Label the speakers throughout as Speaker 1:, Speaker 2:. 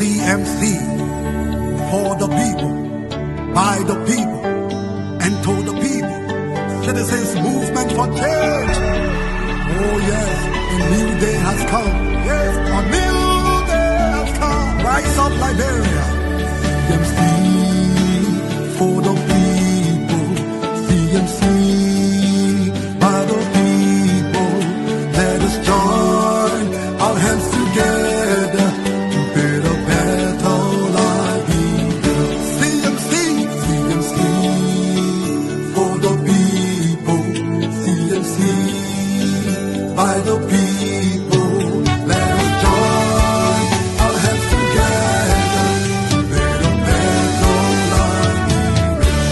Speaker 1: CMC, for the people, by the people, and to the people. Citizens Movement for Change. Oh yes, a new day has come. Yes, a new day has come. Rise up, Liberia. CMC, for the people. CMC, by the people. Let us join our hands together to build a better Liberia. CMC, CMC, for the people. CMC, by the people. Let us join our hands together to build a better Liberia.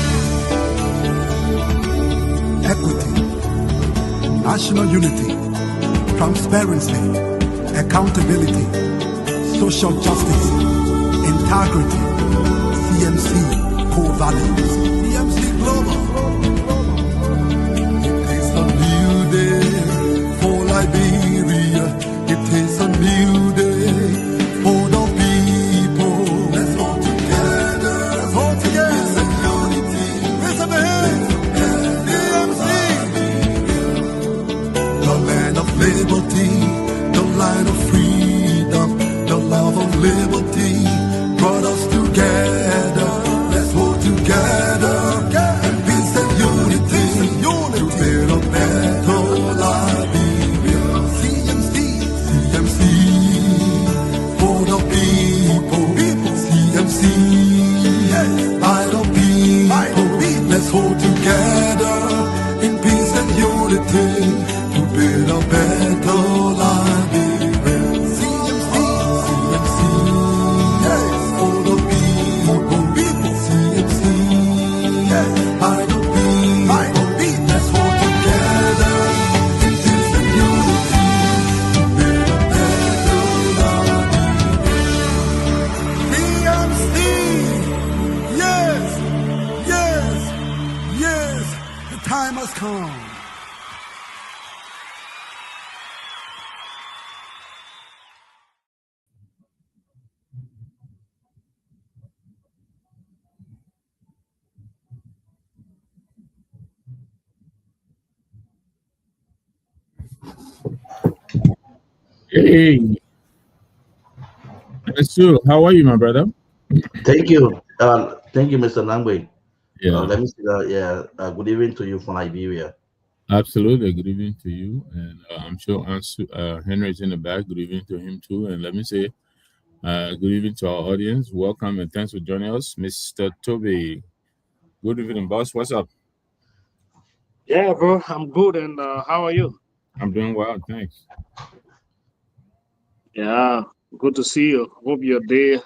Speaker 1: Equity, national unity, transparency, accountability, social justice, integrity, CMC core values. CMC Global. It is a new day for Liberia. It is a new day for the people. Let's all together. Let's all together. It's a unity. It's a man. The land of liberty, the land of freedom, the love of liberty brought us together. Let's hold together in peace and unity to build a better Liberia. CMC, CMC, for the people. CMC, by the people. Let's hold together in peace and unity to build a better Liberia. CMC, CMC, for the people. CMC, by the people. Let's hold together in peace and unity to build a better Liberia. CMC, yes, the time has come.
Speaker 2: Hey, Sue, how are you, my brother?
Speaker 3: Thank you. Thank you, Mr. Langway.
Speaker 2: Yeah,
Speaker 3: Let me see that. Good evening to you from Liberia.
Speaker 2: absolutely. Good evening to you, and I'm sure Henry's in the back. Good evening to him too. And let me say, good evening to our audience. Welcome and thanks for joining us, Mr. Toby. Good evening, boss. What's up?
Speaker 4: Yeah, bro, I'm good. And how are you?
Speaker 2: I'm doing well, thanks.
Speaker 4: Yeah, good to see you. Hope your day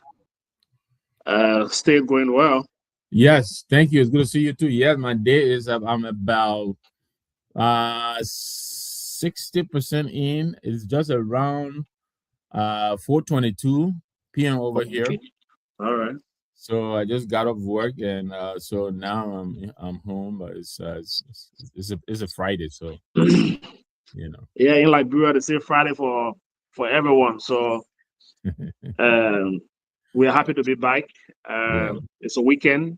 Speaker 4: still going well.
Speaker 2: Yes, thank you. It's good to see you too. Yes, my day is up. I'm about 60% in. It's just around 4:22 p.m. over here.
Speaker 4: Okay. All right.
Speaker 2: So I just got off work, and so now I'm home. But it's a Friday, so you know.
Speaker 4: Yeah, in Liberia, they say Friday for everyone. So we're happy to be back.
Speaker 2: Yeah.
Speaker 4: It's a weekend.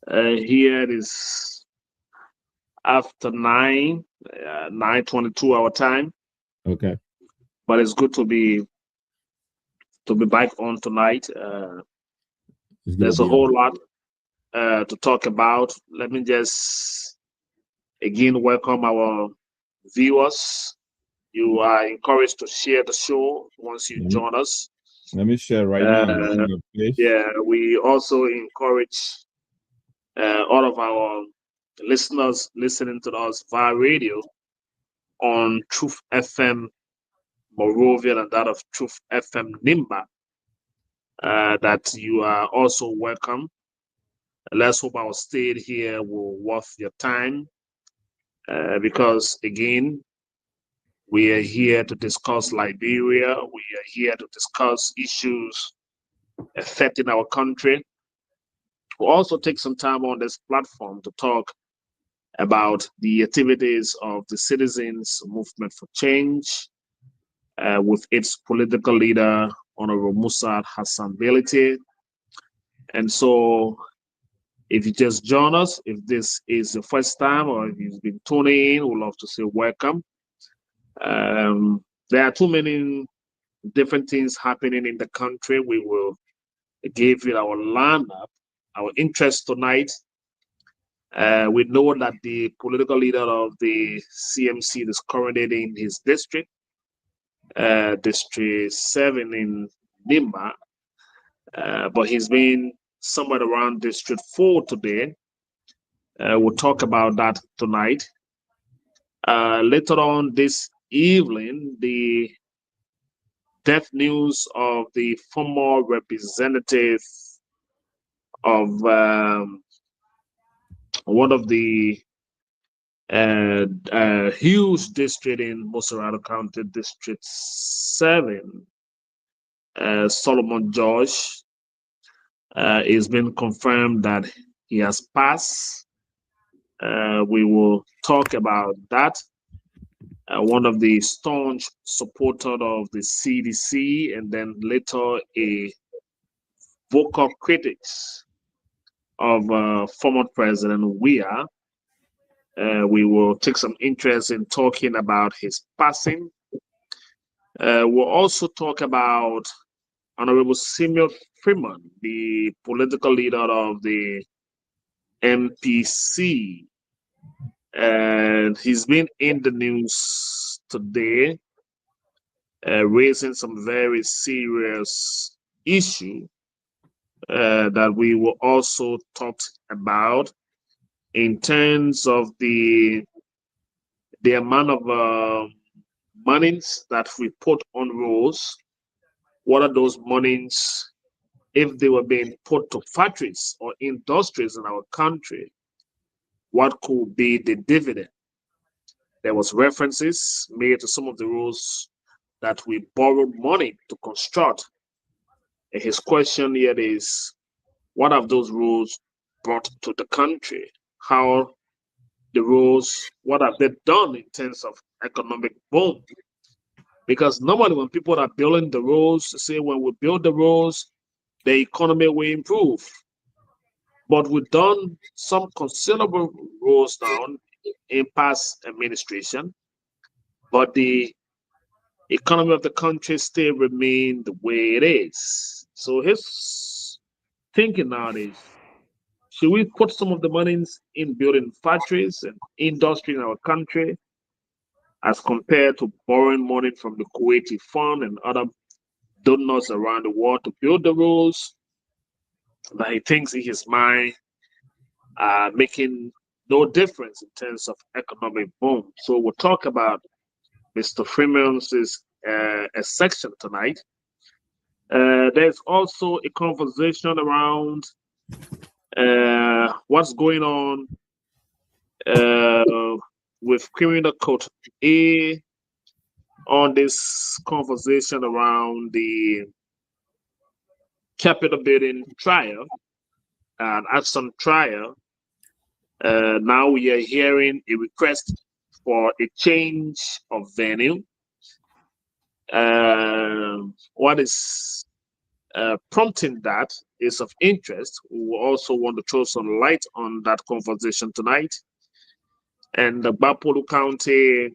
Speaker 4: Here it is after 9:22 our time.
Speaker 2: Okay.
Speaker 4: But it's good to be back on tonight. There's a whole lot to talk about. Let me just again welcome our viewers. You are encouraged to share the show once you join us.
Speaker 2: Let me share right now.
Speaker 4: Yeah, we also encourage all of our listeners listening to us via radio on Truth FM Morovia and that of Truth FM Nimba. That you are also welcome. Let's hope our stay here will worth your time, because again, we are here to discuss Liberia. We are here to discuss issues affecting our country. We'll also take some time on this platform to talk about the activities of the Citizens Movement for Change, with its political leader, Honorable Musa Hassan Belite. And so, if you just join us, if this is the first time or if you've been tuning in, we'd love to say welcome. There are too many different things happening in the country. We will give you our lineup, our interest tonight. We know that the political leader of the CMC is currently in his district, District 7 in Nimba, but he's been somewhere around District 4 today. We'll talk about that tonight. Later on this evening, the death news of the former representative of one of the huge district in Musarato County, District 7, Solomon George, it's been confirmed that he has passed. We will talk about that. One of the staunch supporter of the CDC, and then later a vocal critics of former President Weah. We will take some interest in talking about his passing. We'll also talk about Honorable Samuel Freeman, the political leader of the MPC. And he's been in the news today, raising some very serious issue that we will also talk about in terms of the amount of monies that we put on roads. What are those monies if they were being put to factories or industries in our country? What could be the dividend? There was references made to some of the roads that we borrowed money to construct. And his question here is, what have those roads brought to the country? How the roads, what have they done in terms of economic boom? Because normally when people are building the roads, say when we build the roads, the economy will improve. But we've done some considerable roads down in past administration, but the economy of the country still remain the way it is. So his thinking now is, should we put some of the money in building factories and industry in our country as compared to borrowing money from the Kuwaiti Fund and other donors around the world to build the roads that he thinks in his mind are making no difference in terms of economic boom? So we'll talk about Mr. Freeman's a section tonight. There's also a conversation around what's going on with criminal court A, on this conversation around the Capitol building trial and Action trial. Now we are hearing a request for a change of venue. What is prompting that is of interest. We will also want to throw some light on that conversation tonight. And the Bapolu County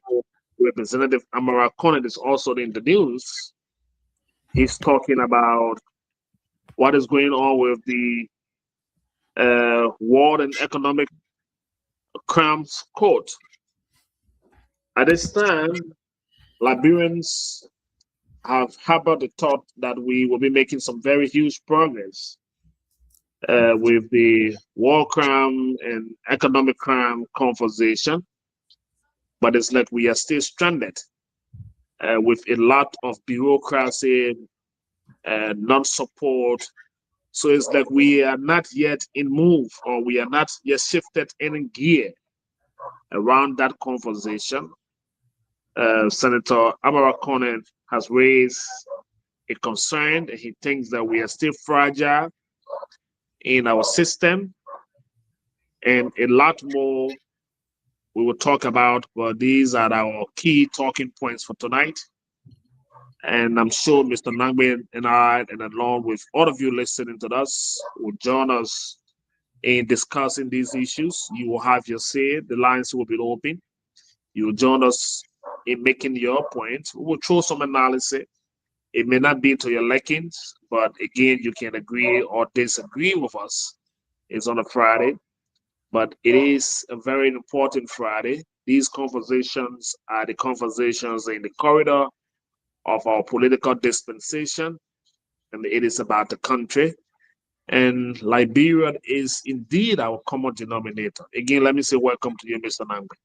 Speaker 4: Representative Amara Conant is also in the news. He's talking about what is going on with the World and Economic Crimes Court. At this time, Liberians have harbored the thought that we will be making some very huge progress with the war crime and economic crime conversation, but it's like we are still stranded with a lot of bureaucracy and non-support. So it's like we are not yet in move, or we are not yet shifted in gear around that conversation. Senator Amara Conant has raised a concern, and he thinks that we are still fragile in our system, and a lot more we will talk about, but these are our key talking points for tonight. And I'm sure Mr. Nangbe and I, and along with all of you listening to us, will join us in discussing these issues. You will have your say. The lines will be open. You will join us in making your point. We will throw some analysis. It may not be to your lickings, but again, you can agree or disagree with us. It's on a Friday, but it is a very important Friday. These conversations are the conversations in the corridor of our political dispensation, and it is about the country. And Liberia is indeed our common denominator. Again, let me say welcome to you, Mr. Nangbe.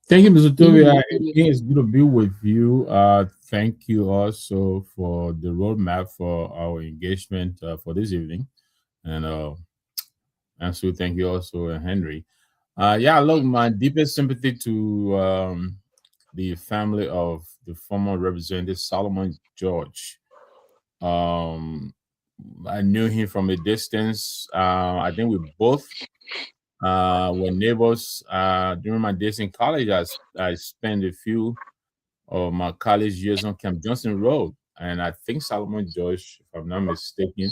Speaker 2: Thank you, Mr. Toby. Again, it's good to be with you. Thank you also for the roadmap for our engagement for this evening. And so thank you also, Henry. Yeah, look, my deepest sympathy to the family of the former Representative Solomon George. I knew him from a distance. I think we both were neighbors. During my days in college, I spent a few of my college years on Camp Johnson Road. And I think Solomon George, if I'm not mistaken,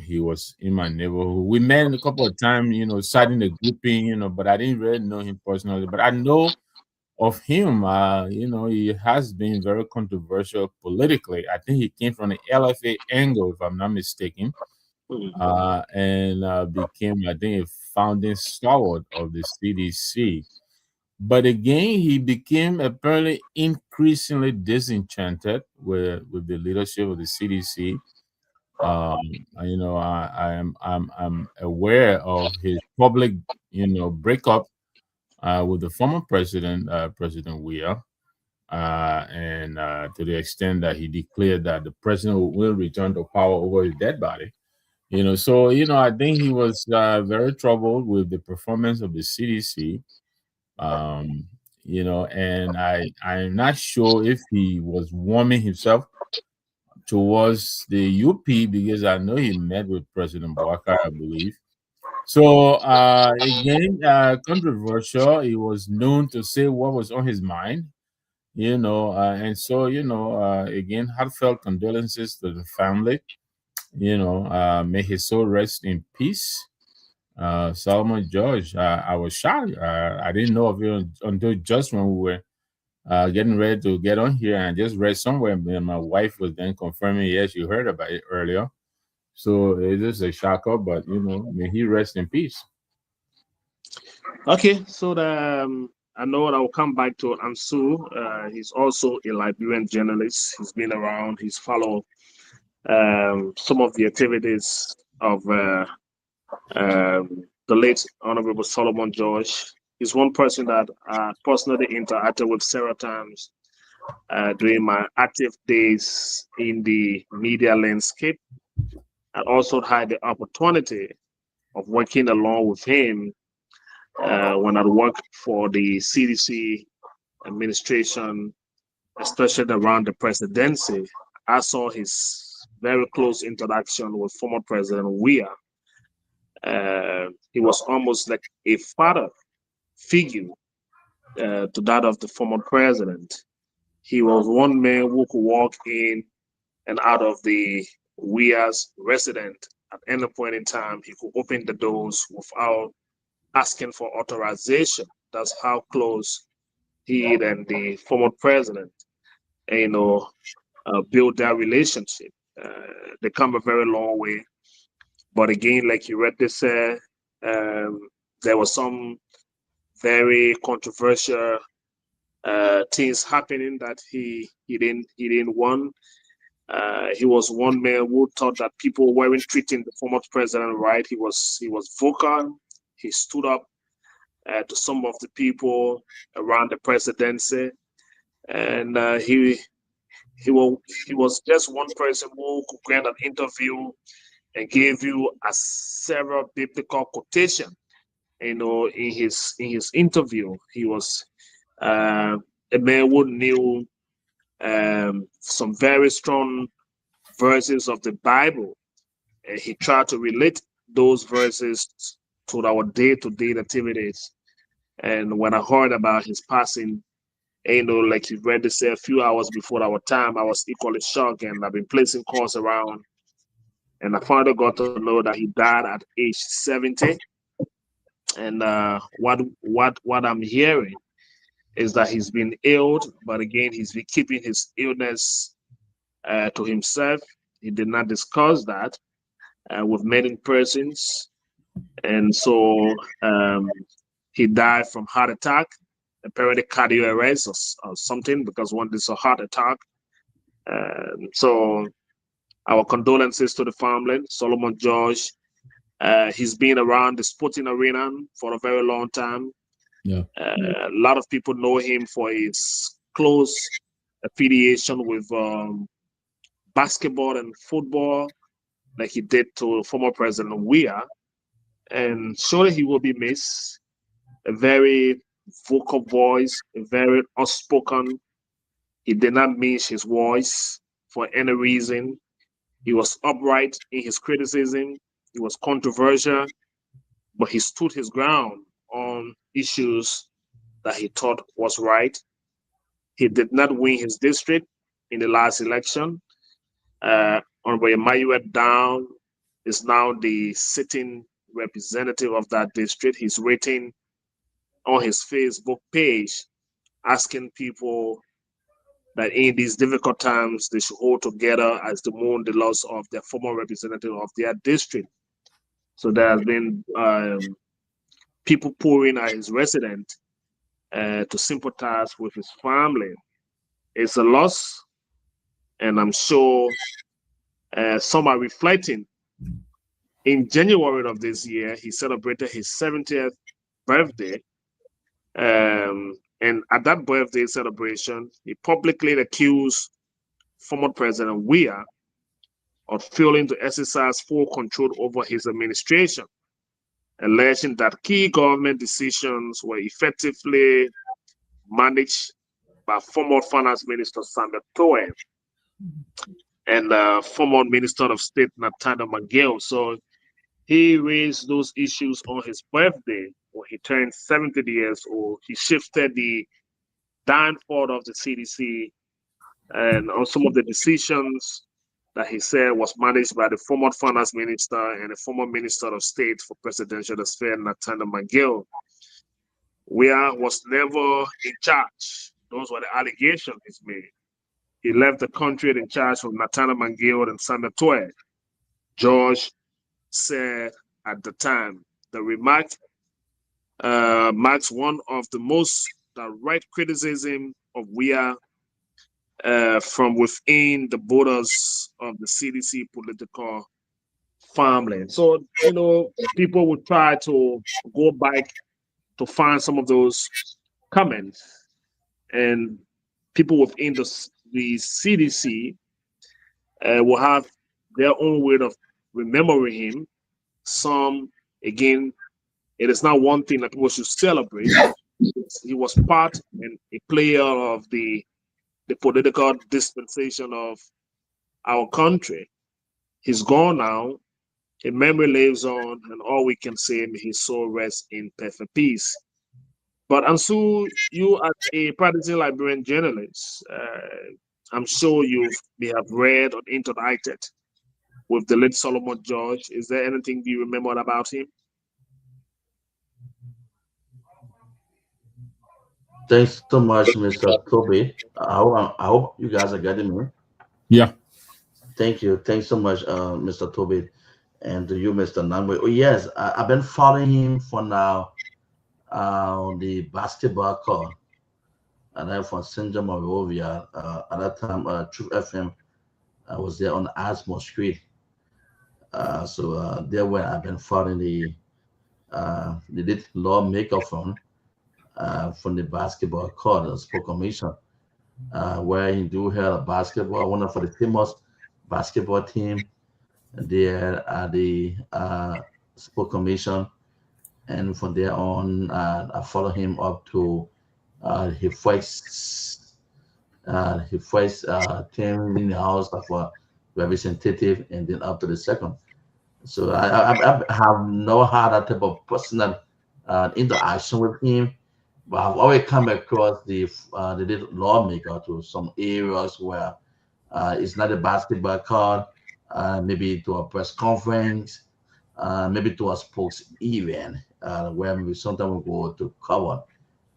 Speaker 2: he was in my neighborhood. We met a couple of times, sat in the grouping, but I didn't really know him personally. But I know of him, he has been very controversial politically. I think he came from the LFA angle, if I'm not mistaken, and became, I think, a founding stalwart of the CDC. But again, he became apparently increasingly disenchanted with the leadership of the CDC. I'm aware of his public, breakup with the former president, President Weah, and to the extent that he declared that the president will return to power over his dead body. So I think he was very troubled with the performance of the CDC. And I'm not sure if he was warming himself towards the UP because I know he met with President Bouakai, I believe. So again, controversial. He was known to say what was on his mind, and so again, heartfelt condolences to the family. May his soul rest in peace. Solomon George, I was shocked. I didn't know of it until just when we were getting ready to get on here, and I just read somewhere, and my wife was then confirming, yes, you heard about it earlier. So it is a shocker, but may he rest in peace.
Speaker 4: Okay, so I know I will come back to Ansu. He's also a Liberian journalist. He's been around. He's followed some of the activities of the late Honorable Solomon George. He's one person that I personally interacted with several times during my active days in the media landscape. I also had the opportunity of working along with him when I worked for the CDC administration, especially around the presidency. I saw his very close interaction with former President Weah. He was almost like a father figure to that of the former president. He was one man who could walk in and out of the Weah's resident at any point in time. He could open the doors without asking for authorization. That's how close he and the former president, built that relationship. They come a very long way. But again, like you read this, there was some very controversial things happening that he didn't want. He was one man who thought that people weren't treating the former president right. He was vocal. He stood up to some of the people around the presidency, and he was just one person who could grant an interview and gave you a several biblical quotation. In his interview, he was a man who knew some very strong verses of the Bible. And he tried to relate those verses to our day-to-day activities. And when I heard about his passing, And, like you read this a few hours before our time, I was equally shocked, and I've been placing calls around. And I finally got to know that he died at age 70. And what I'm hearing is that he's been ill, but again, he's been keeping his illness to himself. He did not discuss that with many persons, and so he died from heart attack, apparently cardio arrest or something, because one is a heart attack. So our condolences to the family, Solomon George. He's been around the sporting arena for a very long time.
Speaker 2: Yeah.
Speaker 4: A lot of people know him for his close affiliation with basketball and football, like he did to former President Weah. And surely he will be missed. A very vocal voice, a very outspoken. He did not mince his voice for any reason. He was upright in his criticism. He was controversial, but he stood his ground on issues that he thought was right. He did not win his district in the last election. Honorable Mayuet Down is now the sitting representative of that district. He's written on his Facebook page asking people that in these difficult times they should hold together as they mourn the loss of their former representative of their district. So there has been people pouring at his residence to sympathize with his family. It's a loss, and I'm sure some are reflecting. In January of this year, he celebrated his 70th birthday. And at that birthday celebration, he publicly accused former President Weah of failing to exercise full control over his administration, alleging that key government decisions were effectively managed by former Finance Minister Samuel Toe and former Minister of State Nathaniel McGill. So he raised those issues on his birthday when he turned 70 years old. He shifted the downfall of the CDC and on some of the decisions that he said was managed by the former Finance Minister and the former Minister of State for Presidential Affairs, Nathaniel McGill. Weah was never in charge. Those were the allegations he's made. He left the country in charge of Nathaniel McGill and Samuel Toe. George said at the time, the remark marks one of the most direct criticism of Weah from within the borders of the CDC political farmland. So, people would try to go back to find some of those comments, and people within the CDC will have their own way of remembering him. Some, again, it is not one thing that people should celebrate. He was part and a player of the political dispensation of our country. He's gone now. His memory lives on, and all we can say, may his soul rest in perfect peace. But Ansu, you as a practicing Liberian journalist, I'm sure you may have read or interacted with the late Solomon George. Is there anything you remember about him?
Speaker 3: Thanks so much, Mr. Toby. I hope you guys are getting me.
Speaker 2: Yeah.
Speaker 3: Thank you. Thanks so much, Mr. Toby, and to you, Mr. Nangwe. Oh, yes, I've been following him for now on the basketball court. And I'm from St. John Monrovia. At that time, True FM, I was there on Asmo Street. So there where I've been following the lawmaker from the basketball court, the sport commission, where he do have basketball, one of the famous basketball team there at the sport commission. And from there on, I follow him up to his first team in the House of Representative, and then up to the second. So I have no had that type of personal interaction with him, But I've always come across the lawmaker to some areas where it's not a basketball card, maybe to a press conference, maybe to a sports event, where maybe sometimes we go to cover,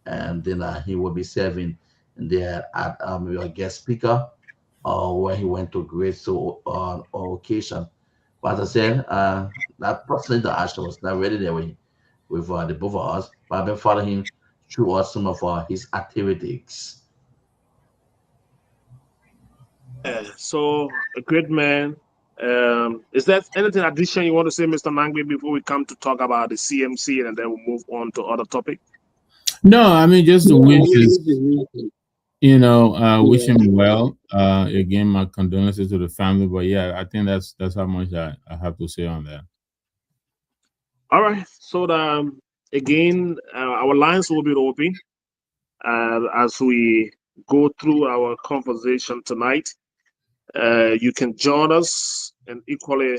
Speaker 3: and then he will be serving there at maybe a guest speaker, or where he went to great so on occasion. But as I said, that personal interaction was not really there with the both of us, but I've been following him throughout some of his activities.
Speaker 4: Yeah, so a great man. Is there anything addition you want to say, Mr. Nangbe, before we come to talk about the CMC and then we'll move on to other topic?
Speaker 2: No, I mean just to
Speaker 4: No,
Speaker 2: wish
Speaker 4: I mean,
Speaker 2: his,
Speaker 4: this is
Speaker 2: wish him
Speaker 4: yeah.
Speaker 2: well. Again, my condolences to the family. But yeah, I think that's how much I have to say on that.
Speaker 4: All right. So again, our lines will be open as we go through our conversation tonight. You can join us and equally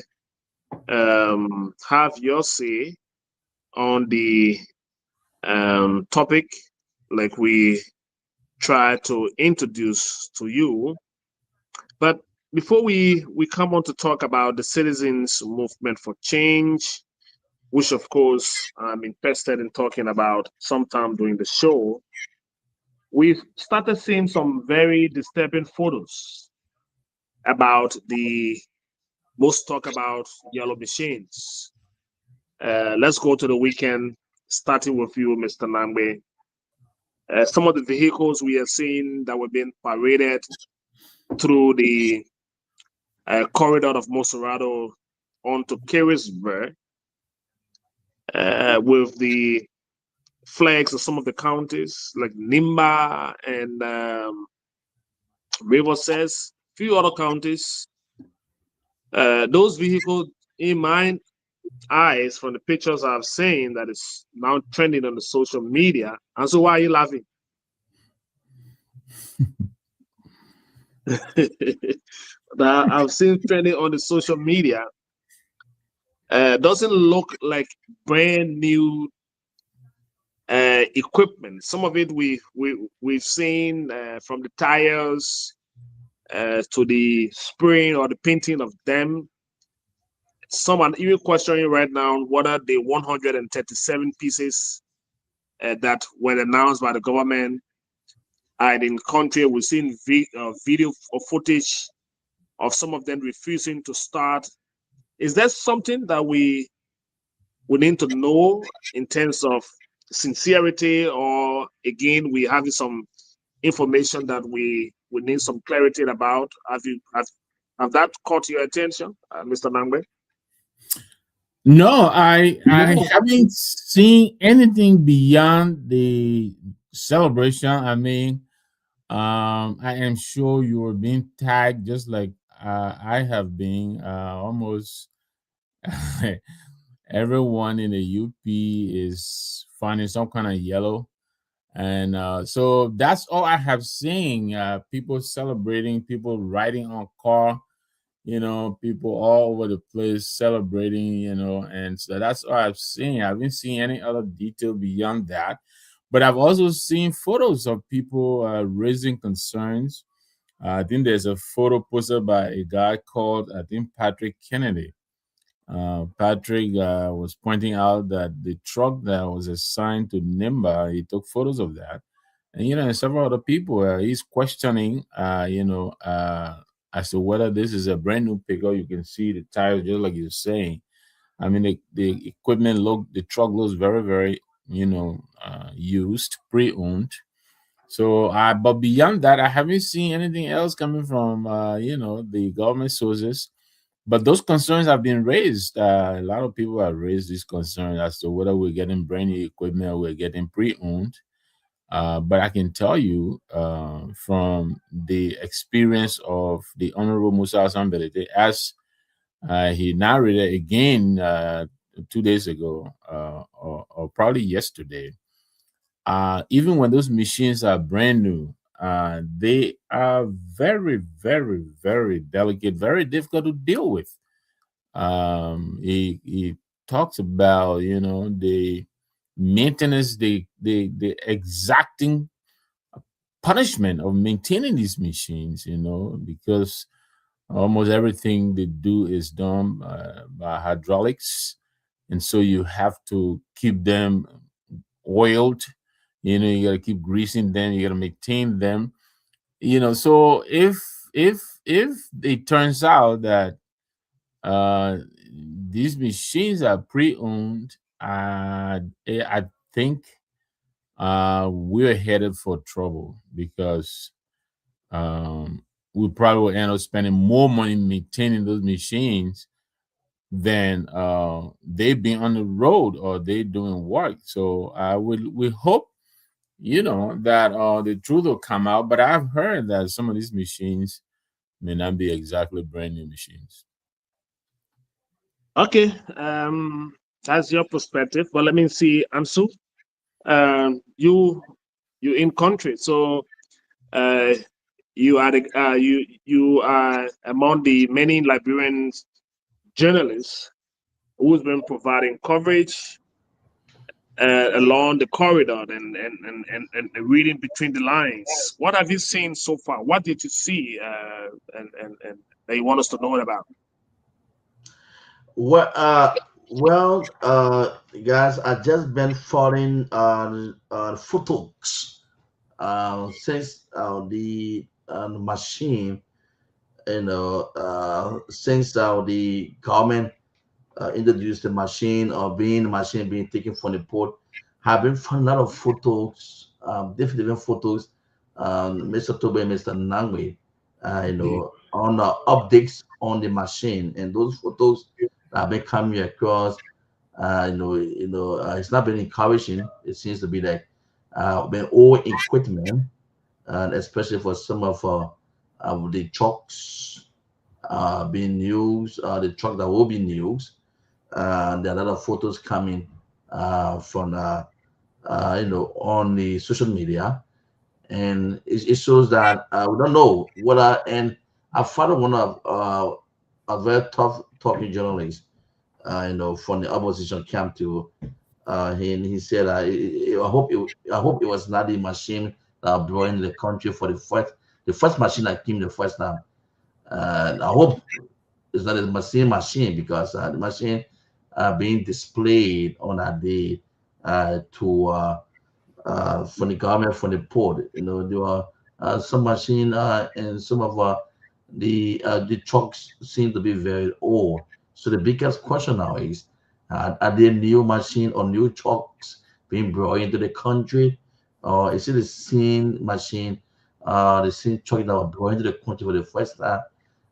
Speaker 4: have your say on the topic, like we try to introduce to you. But before we come on to talk about the citizens movement for change, which of course I'm interested in talking about sometime during the show, we've started seeing some very disturbing photos about the most talk about yellow machines. Let's go to the weekend, starting with you, Mr. Nambe. Some of the vehicles we have seen that were being paraded through the corridor of Monserrato onto Carisburg with the flags of some of the counties like Nimba and River says, few other counties. Those vehicles, in my eyes, from the pictures I've seen, that is now trending on the social media. And so, why are you laughing? That I've seen trending on the social media doesn't look like brand new equipment. Some of it we've seen from the tires to the spraying or the painting of them. Some are even questioning right now whether the 137 pieces that were announced by the government are in the country. We've seen video or footage of some of them refusing to start. Is that something that we need to know in terms of sincerity, or again we have some information that we need some clarity about? Have that caught your attention, Mr. Nangbe?
Speaker 2: No, I haven't seen anything beyond the celebration. I mean, I am sure you are being tagged just like I have been. Almost everyone in the UP is finding some kind of yellow, and so that's all I have seen. People celebrating, people riding on car, people all over the place celebrating, and so that's all I've seen. I haven't seen any other detail beyond that. But I've also seen photos of people raising concerns. I think there's a photo posted by a guy called, I think, Patrick Kennedy. Patrick was pointing out that the truck that was assigned to Nimba, he took photos of that. And, and several other people, he's questioning, as to whether this is a brand new pickup. You can see the tires, just like you're saying. I mean, the equipment the truck looks very, very, used, pre-owned. So, but beyond that, I haven't seen anything else coming from, the government sources. But those concerns have been raised. A lot of people have raised these concerns as to whether we're getting brand new equipment or we're getting pre-owned. But I can tell you from the experience of the Honorable Musa Asambelete, as he narrated again 2 days ago, or probably yesterday, even when those machines are brand new, they are very, very, very delicate, very difficult to deal with. He talks about, maintenance, the exacting punishment of maintaining these machines, because almost everything they do is done by hydraulics, and so you have to keep them oiled. You got to keep greasing them. You got to maintain them. So if it turns out that these machines are pre-owned, I think we're headed for trouble, because we probably will end up spending more money maintaining those machines than they being on the road or they doing work. So we hope, that the truth will come out. But I've heard that some of these machines may not be exactly brand new machines.
Speaker 4: Okay, that's your perspective. But let me see, Ansu. You in country, so uh, you are among the many Liberian journalists who's been providing coverage along the corridor and reading between the lines. What have you seen so far? What did you see and that you want us to know about?
Speaker 3: Well, guys, I just been following photos since the machine, since the government introduced the machine, or being the machine being taken from the port. Have been found a lot of photos, different photos, Mr. Tobe and Mr. Nangwe, on the updates on the machine, and those photos that have been coming across. It's not been encouraging. It seems to be like been old equipment, and especially for some of the trucks being used, the truck that will be used. There are a lot of photos coming from on the social media, and it shows that we don't know whether. And I found one of a very tough talking journalist, from the opposition camp to. He said, I hope it was not the machine that brought in the country for the first machine that came the first time. I hope it's not the same machine, because the machine being displayed on that day to from the government, from the port. There were some machine and some of the trucks seem to be very old. So the biggest question now is, are there new machine or new trucks being brought into the country, or is it the same machine, the same truck that were brought into the country for the first time?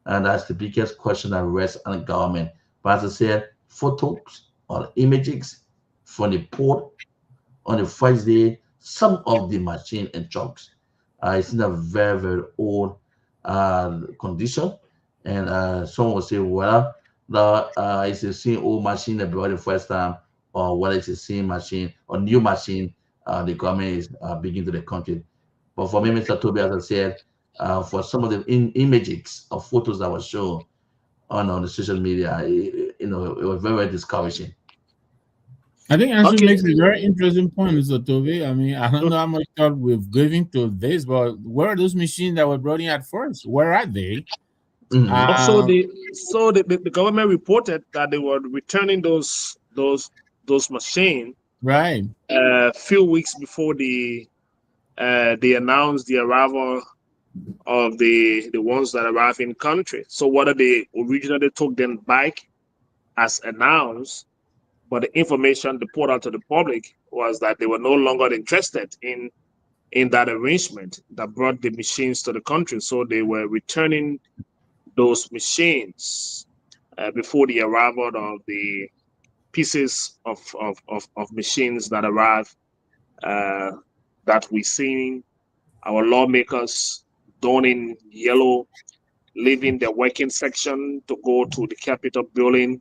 Speaker 3: And that's the biggest question that rests on the government. But as I said, photos or images from the port on the first day, some of the machine and trucks is in a very, very old condition. And someone will say, well, it's the same old machine that brought the first time, or whether it's the same machine or new machine the government is bringing to the country. But for me, Mr. Toby, as I said, for some of the images or photos that were shown on the social media, it was very, very discouraging.
Speaker 2: I think Andrew
Speaker 4: Okay.
Speaker 2: makes a very interesting point, Mr. Toby. I mean, I don't know how much thought we've given to this, but where are those machines that were brought in at first? Where are they?
Speaker 3: Mhm.
Speaker 4: The government reported that they were returning those machines
Speaker 2: Right.
Speaker 4: a few weeks before they announced the arrival of the ones that arrive in country. So whether they originally took them back as announced, but the information they put out to the public was that they were no longer interested in that arrangement that brought the machines to the country. So they were returning those machines before the arrival of the pieces of machines that arrive that we seen our lawmakers donning yellow, leaving the working section to go to the Capitol building,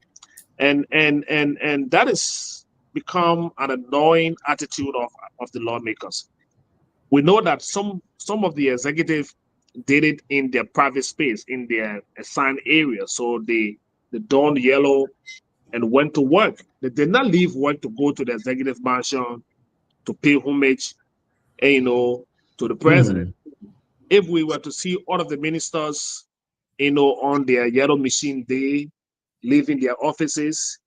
Speaker 4: and that has become an annoying attitude of the lawmakers. We know that some of the executive did it in their private space, in their assigned area. So they don yellow and went to work. They did not leave work to go to the executive mansion to pay homage, to the president. If we were to see all of the ministers, on their yellow machine day, leaving their offices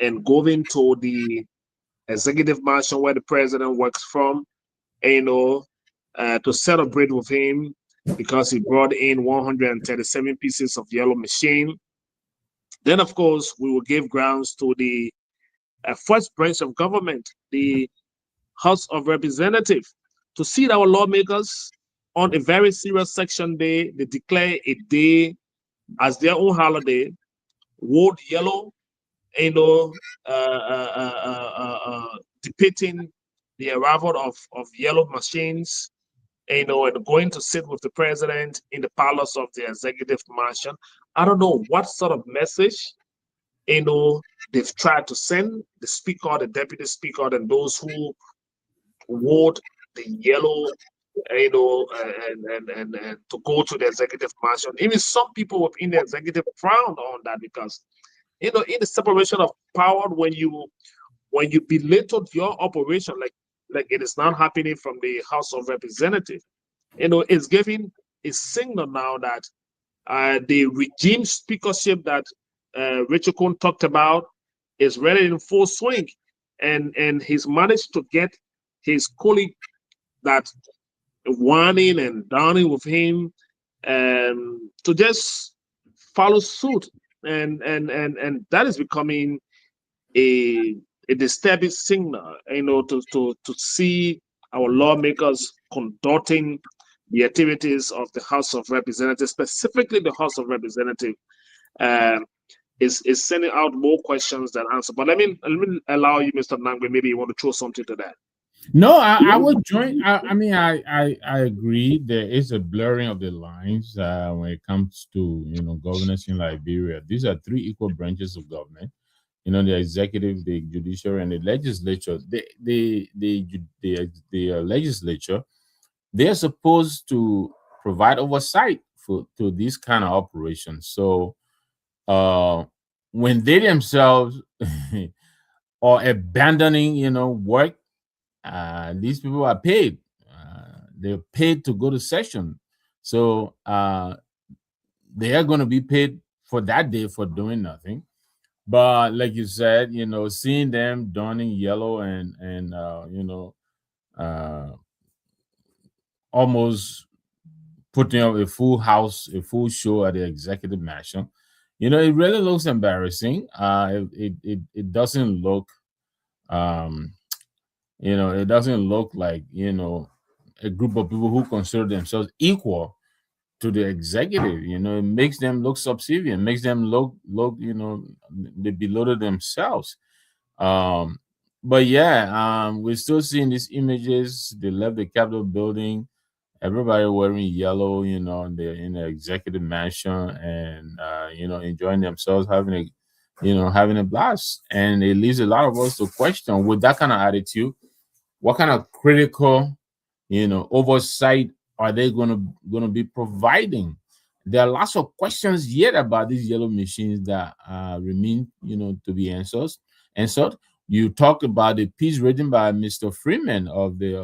Speaker 4: and going to the executive mansion where the president works from, to celebrate with him because he brought in 137 pieces of yellow machine. Then, of course, we will give grounds to the first branch of government, the House of Representatives, to see our lawmakers on a very serious section day. They declare a day as their own holiday, word yellow, depicting the arrival of yellow machines, and going to sit with the president in the palace of the executive mansion. I don't know what sort of message, they've tried to send the speaker, the deputy speaker, and those who wore the yellow, and to go to the executive mansion. Even some people within the executive frowned on that because, in the separation of power, when you belittled your operation, like it is not happening from the House of Representatives, it's giving a signal now that the regime speakership that Richard Cohn talked about is really in full swing, and he's managed to get his colleague that whining and downing with him to just follow suit, and that is becoming a disturbing signal, to see our lawmakers conducting the activities of the House of Representatives, specifically the House of Representatives, is sending out more questions than answers. But let me allow you, Mr. Nangwe, maybe you want to throw something to that.
Speaker 2: No, I would join. I agree. There is a blurring of the lines when it comes to governance in Liberia. These are three equal branches of government. The executive, the judiciary, and the legislature. The legislature, they are supposed to provide oversight to these kind of operations. So, when they themselves are abandoning, work, these people are paid. They're paid to go to session, so they are going to be paid for that day for doing nothing. But like you said, seeing them donning yellow and almost putting up a full house, a full show at the executive mansion, it really looks embarrassing. It doesn't look, it doesn't look like a group of people who consider themselves equal to the executive. It makes them look subservient, makes them look they below themselves. But yeah, we're still seeing these images. They left the Capitol building, everybody wearing yellow, they're in the executive mansion and enjoying themselves, having a blast. And it leaves a lot of us to question, with that kind of attitude, what kind of critical oversight are they going to be providing? There are lots of questions yet about these yellow machines that remain to be answered. You talked about the piece written by Mr. Freeman of the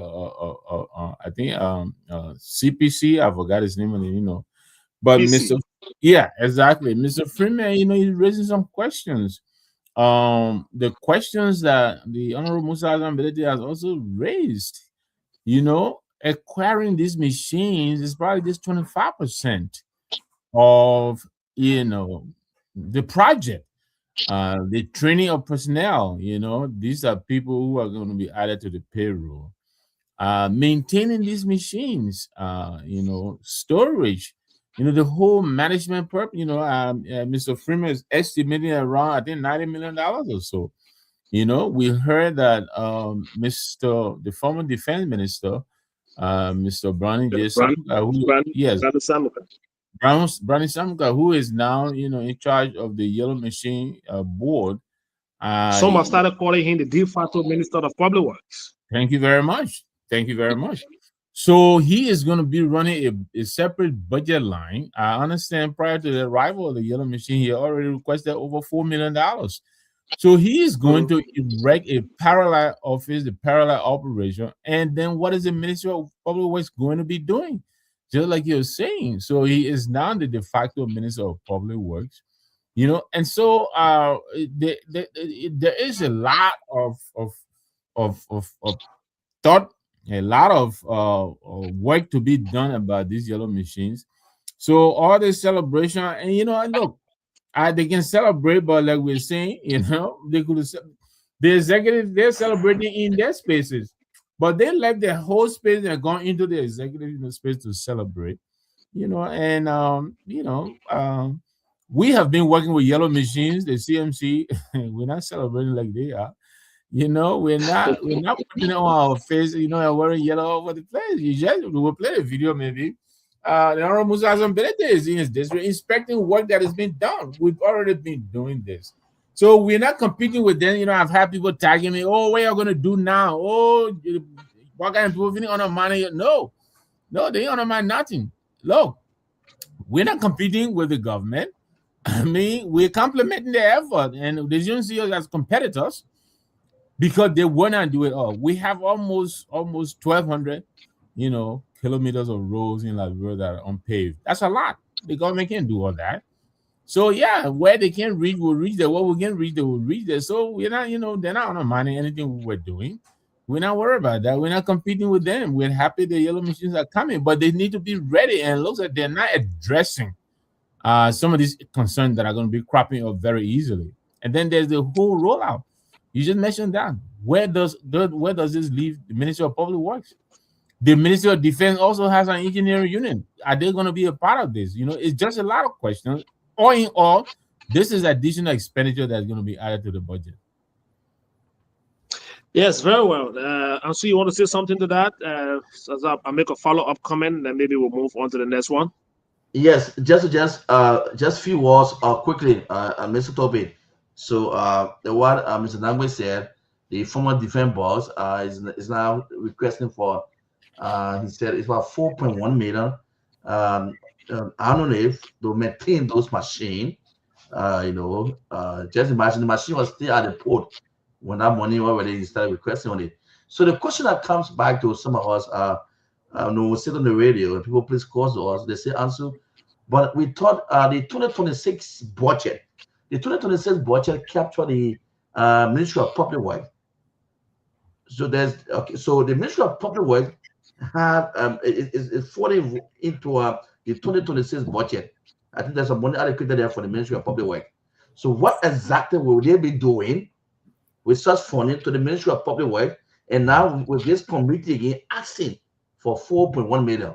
Speaker 2: I think CPC. I forgot his name, but
Speaker 4: PC.
Speaker 2: Yeah, exactly, Mr. Freeman. He's raising some questions. The questions that the Honorable Musa Azam has also raised. Acquiring these machines is probably just 25% of the project. The training of personnel, these are people who are going to be added to the payroll. Maintaining these machines, storage, the whole management purpose. Mr. Freeman is estimating around, I think, $90 million or so. We heard that the former defense minister, Mr. Brownie J. Samuka, yes, Brownie Samuka, who is now in charge of the Yellow Machine board.
Speaker 4: Some have started calling him the de facto minister of public works.
Speaker 2: Thank you very much. Thank you very much. So he is going to be running a separate budget line. I understand prior to the arrival of the Yellow Machine, he already requested over $4 million So he is going to erect a parallel office, the parallel operation, and then what is the Ministry of Public Works going to be doing? Just like you're saying, so he is now the de facto Minister of Public Works, and so there is a lot of thought, a lot of work to be done about these yellow machines. So all the celebration, and look, they can celebrate, but like we're saying, they could the executive, they're celebrating in their spaces, but they left their whole space and gone into the executive space to celebrate, and we have been working with yellow machines, the CMC. We're not celebrating like they are. We're not putting it on our face, and wearing yellow all over the place. We will play the video maybe. The Honorable Musa Azambelete is in his district inspecting work that has been done. We've already been doing this. So we're not competing with them. I've had people tagging me, oh, what are you going to do now? Oh, what kind of people on our money? No, they ain't on my nothing. Look, we're not competing with the government. I mean, we're complementing their effort, and they shouldn't see us as competitors because they will not do it all. We have almost 1,200, kilometers of roads in Liberia that are unpaved. That's a lot. The government can't do all that. So yeah, where they can reach, we'll reach there. What we can reach, they will reach there. So we're not, they're not undermining anything we're doing. We're not worried about that. We're not competing with them. We're happy the yellow machines are coming, but they need to be ready. And it looks like they're not addressing some of these concerns that are going to be cropping up very easily. And then there's the whole rollout. You just mentioned that. Where does this leave the Ministry of Public Works? The Ministry of Defense also has an engineering unit. Are they going to be a part of this? It's just a lot of questions. All in all, this is additional expenditure that's going to be added to the budget.
Speaker 4: Yes, very well. And so you want to say something to that? As I make a follow-up comment, then maybe we'll move on to the next one.
Speaker 3: Yes, just few words quickly, Mr. Toby. So what Mr. Nangwe said, the former defense boss is now requesting for, he said it's about 4.1 million. I don't know if to maintain those machines. Just imagine the machine was still at the port when that money already started requesting on it. So the question that comes back to some of us, we sit on the radio and people please call to us. They say answer, but we thought the 2026 budget. The 2026 budget captured the Ministry of Public Works. So So the Ministry of Public Works have is falling into the 2026 budget. I think there's some money allocated there for the Ministry of Public Works. So what exactly will they be doing with such funding to the Ministry of Public Works? And now with this committee again asking for 4.1 million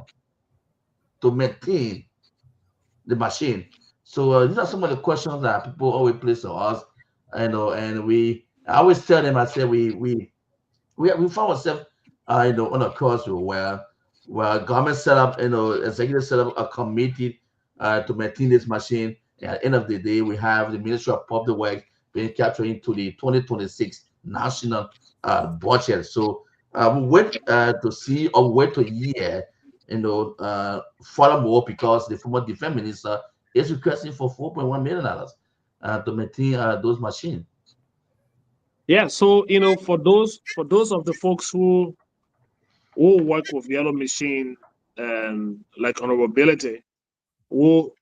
Speaker 3: to maintain the machine. So these are some of the questions that people always place to us, and I always tell them, I say we found ourselves, on a course where government set up, executive set up a committee to maintain this machine. And at the end of the day, we have the Ministry of Public Works being captured into the 2026 national budget. So we wait to see or wait to hear, furthermore, because the former defense minister is requesting for $4.1 million to maintain those machines.
Speaker 4: Yeah, so for those of the folks who work with yellow machine, like honorability, who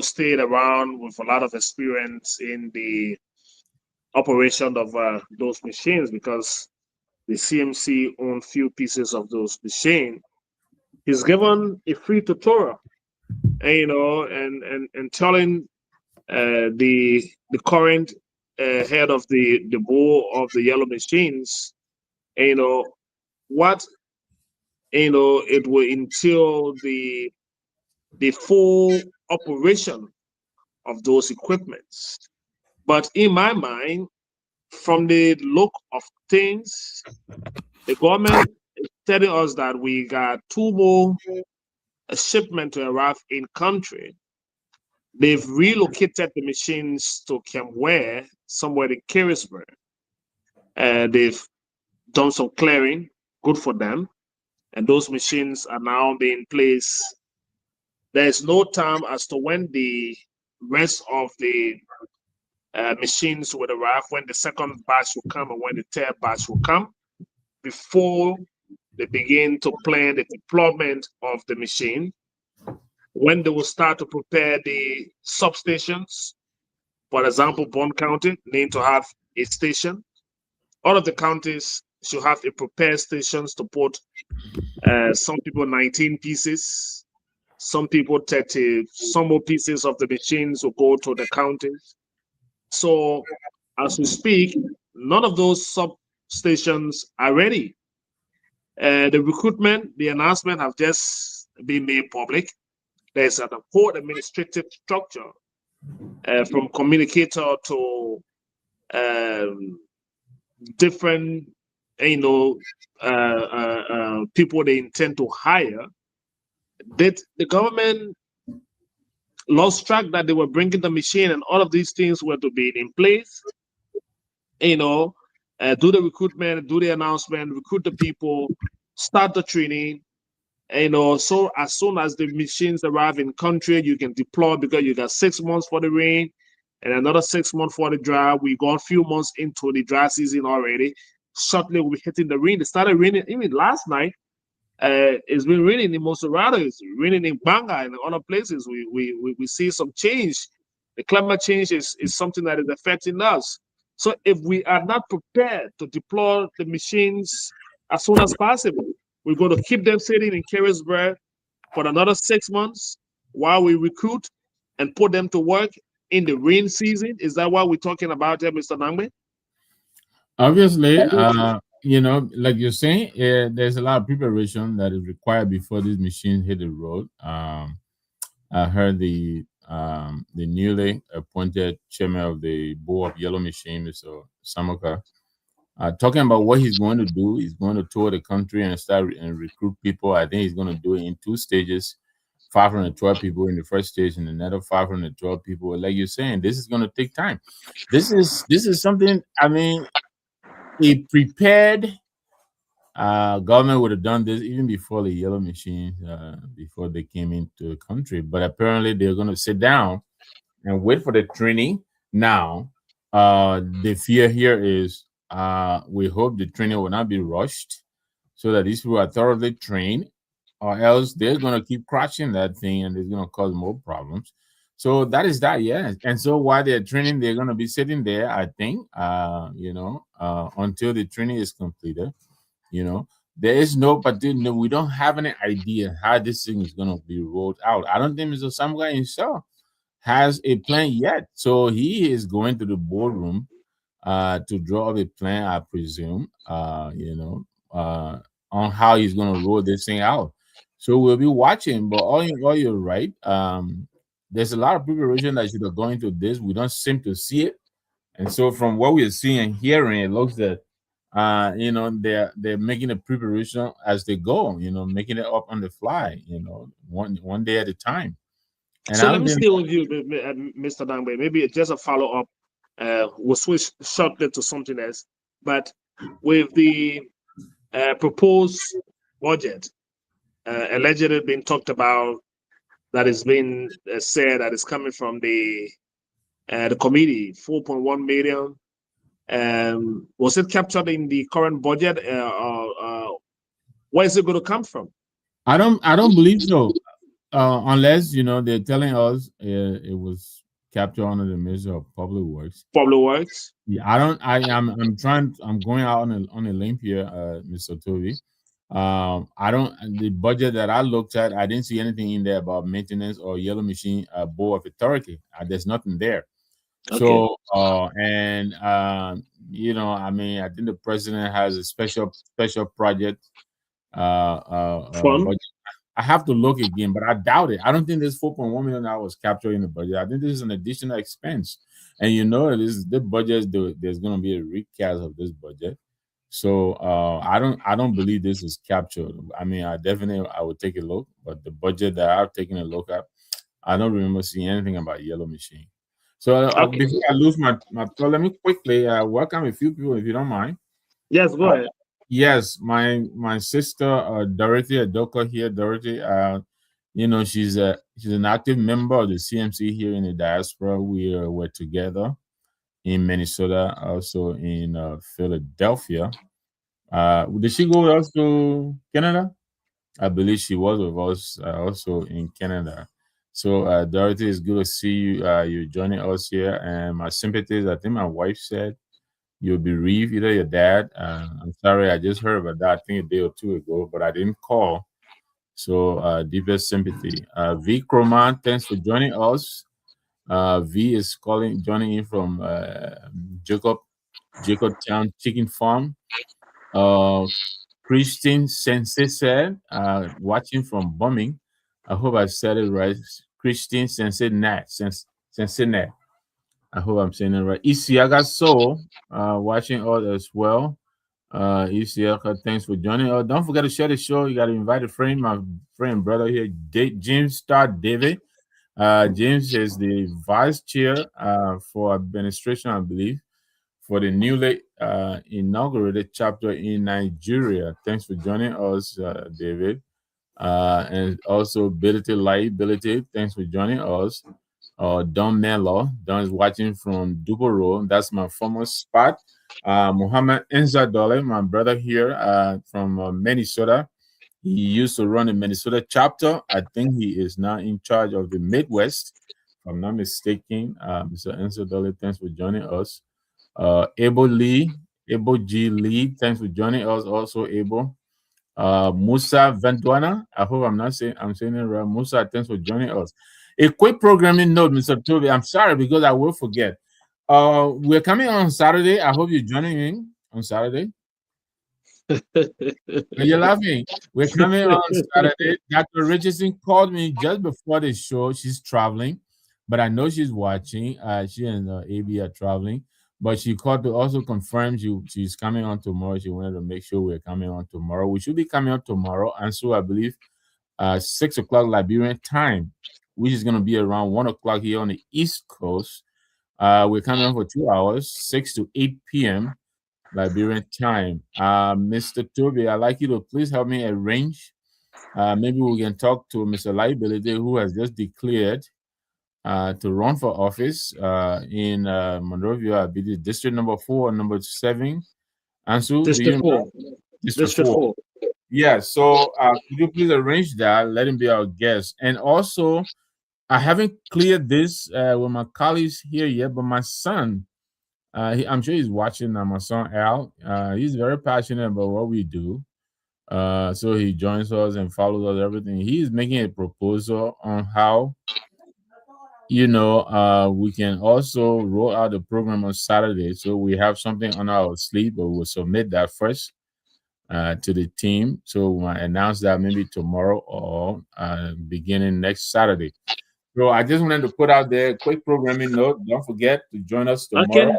Speaker 4: stayed around with a lot of experience in the operation of those machines, because the CMC own few pieces of those machines. He's given a free tutorial, and telling the current head of the board of the yellow machines, what it will entail the full operation of those equipments. But in my mind, from the look of things, the government is telling us that we got two more shipment to arrive in country. They've relocated the machines to Kemware, somewhere in Carisburg. They've done some clearing, good for them. And those machines are now being placed. There's no time as to when the rest of the machines will arrive, when the second batch will come, and when the third batch will come, before they begin to plan the deployment of the machine, when they will start to prepare the substations. For example, Bond County need to have a station. All of the counties should have a prepared stations to put some people 19 pieces, some people 30, some more pieces of the machines will go to the counties. So as we speak, none of those substations are ready. The recruitment, the announcement have just been made public. There's a whole administrative structure from communicator to different, people they intend to hire. That the government lost track that they were bringing the machine, and all of these things were to be in place. Do the recruitment, do the announcement, recruit the people, start the training. So as soon as the machines arrive in country, you can deploy, because you got 6 months for the rain and another 6 months for the dry. We got a few months into the dry season already. Shortly we'll be hitting the rain. It started raining even last night. It's been raining in Monserrado, it's raining in Banga and other places. We see some change. The climate change is something that is affecting us. So if we are not prepared to deploy the machines as soon as possible, we're going to keep them sitting in Carrisburg for another 6 months while we recruit and put them to work in the rain season. Is that what we're talking about here, Mr. Nangbe?
Speaker 2: Obviously, like you're saying, there's a lot of preparation that is required before these machines hit the road. I heard the newly appointed chairman of the board of Yellow Machine, Mr. Samoka, talking about what he's going to do. He's going to tour the country and start and recruit people. I think he's going to do it in 2 stages. 512 people in the first stage and another 512 people. Like you're saying, this is going to take time. This is something, I mean, a prepared government would have done this even before the yellow machines, before they came into the country. But apparently they're going to sit down and wait for the training. Now, the fear here is we hope the training will not be rushed so that these people are thoroughly trained, or else they're going to keep crashing that thing and it's going to cause more problems. So that is that, yeah. And so while they're training, they're going to be sitting there, I think, until the training is completed. There is we don't have any idea how this thing is going to be rolled out. I don't think Mr. Samuel himself has a plan yet. So he is going to the boardroom to draw up a plan, I presume, on how he's going to roll this thing out. So we'll be watching. But all in all, you're right. There's a lot of preparation that should have gone into this. We don't seem to see it. And so from what we're seeing and hearing, it looks that they're making a preparation as they go, making it up on the fly, one day at a time. And
Speaker 4: so let me stay with you, Mr. Dangbe. Maybe just a follow-up. We'll switch shortly to something else. But with the proposed budget allegedly being talked about, that has been said that is coming from the committee, 4.1 million. Was it captured in the current budget? Where is it going to come from?
Speaker 2: I don't believe so, unless they're telling us it was captured under the Ministry of Public Works.
Speaker 4: Public Works.
Speaker 2: Yeah, I'm going out on a limb here, Mr. Toby. The budget that I looked at, I didn't see anything in there about maintenance or yellow machine board of authority. There's nothing there. Okay. So I think the president has a special project budget. I have to look again, but I doubt it. I don't think this $4.1 million was captured in the budget. I think this is an additional expense, and the budget. There's going to be a recast of this budget. So I don't believe this is captured. I mean, I would take a look, but the budget that I've taken a look at, I don't remember seeing anything about yellow machine. So before I lose my thought, let me quickly welcome a few people, if you don't mind.
Speaker 4: Yes, go ahead.
Speaker 2: Yes, my sister Dorothy Adoko here. Dorothy, she's an active member of the CMC here in the diaspora. We're together. in Minnesota, also in Philadelphia. Did she go with us to Canada? I believe she was with us also in Canada. So, Dorothy, it's good to see you. You joining us here, and my sympathies. I think my wife said you'll bereave either your dad. I'm sorry, I just heard about that. I think a day or two ago, but I didn't call. So, deepest sympathy. V. Croman, thanks for joining us. V is joining in from Jacob Town Chicken Farm. Christine Sensei said, watching from Bumming. I hope I said it right. Christine Sensei Nat. Sensei Nat. I hope I'm saying it right. Isiaga Soul, watching us as well. Isiaga, thanks for joining us. Don't forget to share the show. You got to invite a friend, my friend, brother here, James Star David. James is the vice chair for administration, I believe, for the newly inaugurated chapter in Nigeria. Thanks for joining us, David. And also, Ability Liability, thanks for joining us. Don Mello, Don is watching from Duboro. That's my former spot. Muhammad Enzadole, my brother here from Minnesota. He used to run the Minnesota chapter. I think he is now in charge of the Midwest, if I'm not mistaken. Mr. Enzadole, thanks for joining us. Abel G. Lee, thanks for joining us. Also, Abel. Musa Ventuana, I hope I'm saying it right. Musa, thanks for joining us. A quick programming note, Mr. Toby. I'm sorry because I will forget. We're coming on Saturday. I hope you're joining in on Saturday. You're laughing. We're coming on Saturday. Dr. Richardson called me just before the show. She's traveling, but I know she's watching. She and AB are traveling, but she called to also confirm she's coming on tomorrow. She wanted to make sure we're coming on tomorrow. We should be coming on tomorrow, and so I believe 6 o'clock Liberian time, which is going to be around 1 o'clock here on the East Coast. We're coming on for 2 hours, 6 to 8 p.m. Liberian time. Mr. Toby, I'd like you to please help me arrange. Maybe we can talk to Mr. Liability, who has just declared to run for office in Monrovia, I believe, district number 4 or number 7. Ansu,
Speaker 4: District 4.
Speaker 2: District 4. Yeah, so could you please arrange that? Let him be our guest. And also, I haven't cleared this with my colleagues here yet, but my son, I'm sure he's watching now, my son Al. He's very passionate about what we do. So he joins us and follows us, everything. He's making a proposal on how, we can also roll out the program on Saturday. So we have something on our sleeve, but we'll submit that first to the team. So we'll announce that maybe tomorrow or beginning next Saturday. So I just wanted to put out there a quick programming note. Don't forget to join us tomorrow,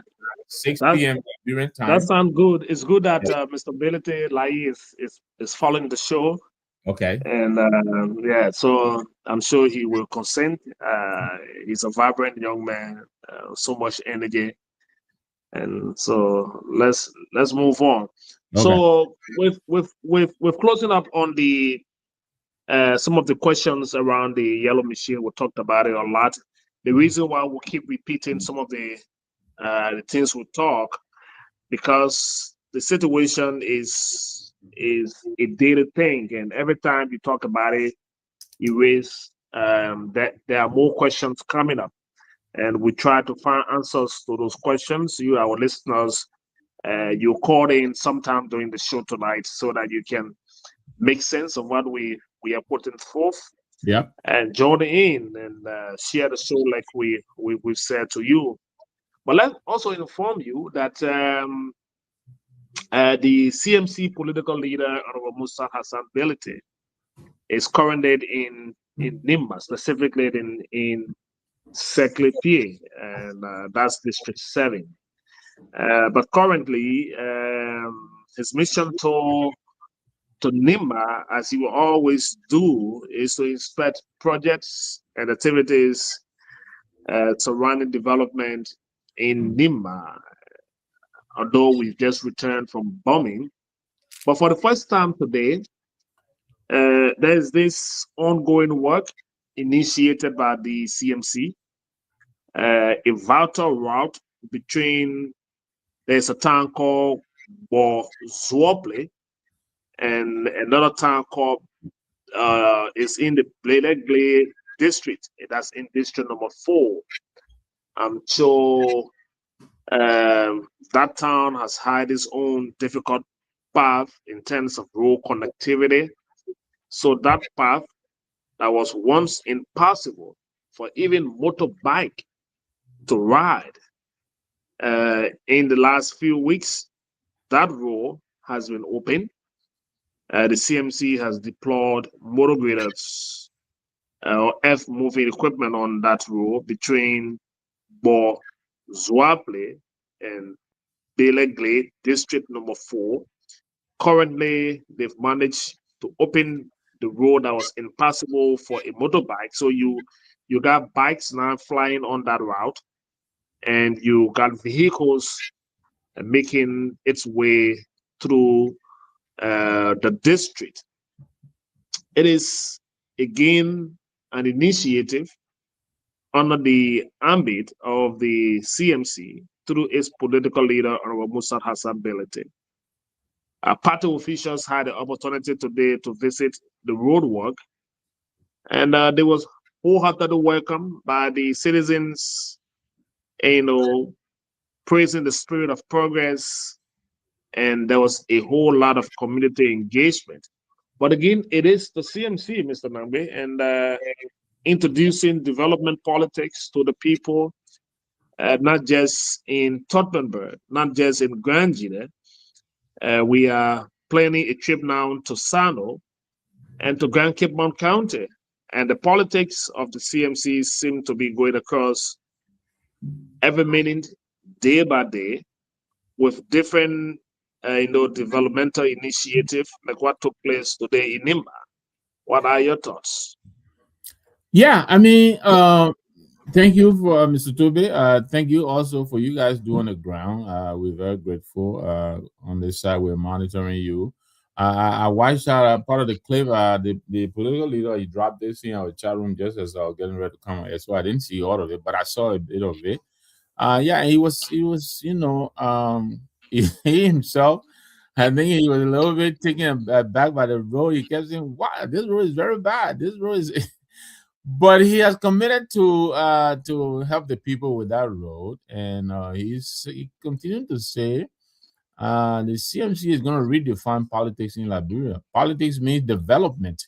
Speaker 2: 6 p.m. Liberian time.
Speaker 4: That sounds good. It's good that Mr. Ability Lai is following the show.
Speaker 2: Okay.
Speaker 4: And so I'm sure he will consent. He's a vibrant young man, so much energy, and so let's move on. Okay. So with closing up on the some of the questions around the yellow machine, we talked about it a lot. The reason why we keep repeating some of the things we talk, because the situation is a daily thing, and every time you talk about it, you raise that there are more questions coming up, and we try to find answers to those questions. You, our listeners, you call in sometime during the show tonight so that you can make sense of what we are putting forth.
Speaker 2: Yeah,
Speaker 4: and join in and share the show like we've said to you. But let's also inform you that the CMC political leader, Honorable Musa Hassan Belite, is currently in Nimba, specifically in Seklepi, and that's District 7. But currently, his mission to Nimba, as he will always do, is to inspect projects and activities surrounding development in Nimba, although we've just returned from bombing. But for the first time today, there's this ongoing work initiated by the CMC, a vital route between, there's a town called Bozwople and another town called is in the Bledegle district. That's in district number 4. So that town has had its own difficult path in terms of road connectivity. So that path that was once impossible for even motorbike to ride, in the last few weeks, that road has been open. The CMC has deployed motor graders or earth moving equipment on that road between Bo Zwaple and Belegle, district number 4. Currently, they've managed to open the road that was impassable for a motorbike. So you got bikes now flying on that route, and you got vehicles making its way through the district. It is again an initiative under the ambit of the CMC through its political leader, Honorable Musa Hassan Belete. Party officials had the opportunity today to visit the roadwork, and they was wholeheartedly welcomed by the citizens, praising the spirit of progress, and there was a whole lot of community engagement. But again, it is the CMC, Mr. Nambe, and introducing development politics to the people, not just in Tottenberg, not just in Granjide. We are planning a trip now to Sano and to Grand Cape Mount County. And the politics of the CMC seem to be going across every minute, day by day, with different, developmental initiative like what took place today in Nimba. What are your thoughts?
Speaker 2: Yeah, I mean, thank you for Mr. Tobe. Thank you also for you guys doing the ground. We're very grateful. On this side, we're monitoring you. I watched part of the clip. The political leader, he dropped this in our chat room just as I was getting ready to come on. So I didn't see all of it, but I saw a bit of it. Yeah, he was, he himself, I think he was a little bit taken back by the road. He kept saying, "Wow, this road is very bad. This road is." But he has committed to help the people with that road, and he continued to say the CMC is going to redefine politics in Liberia. Politics means development.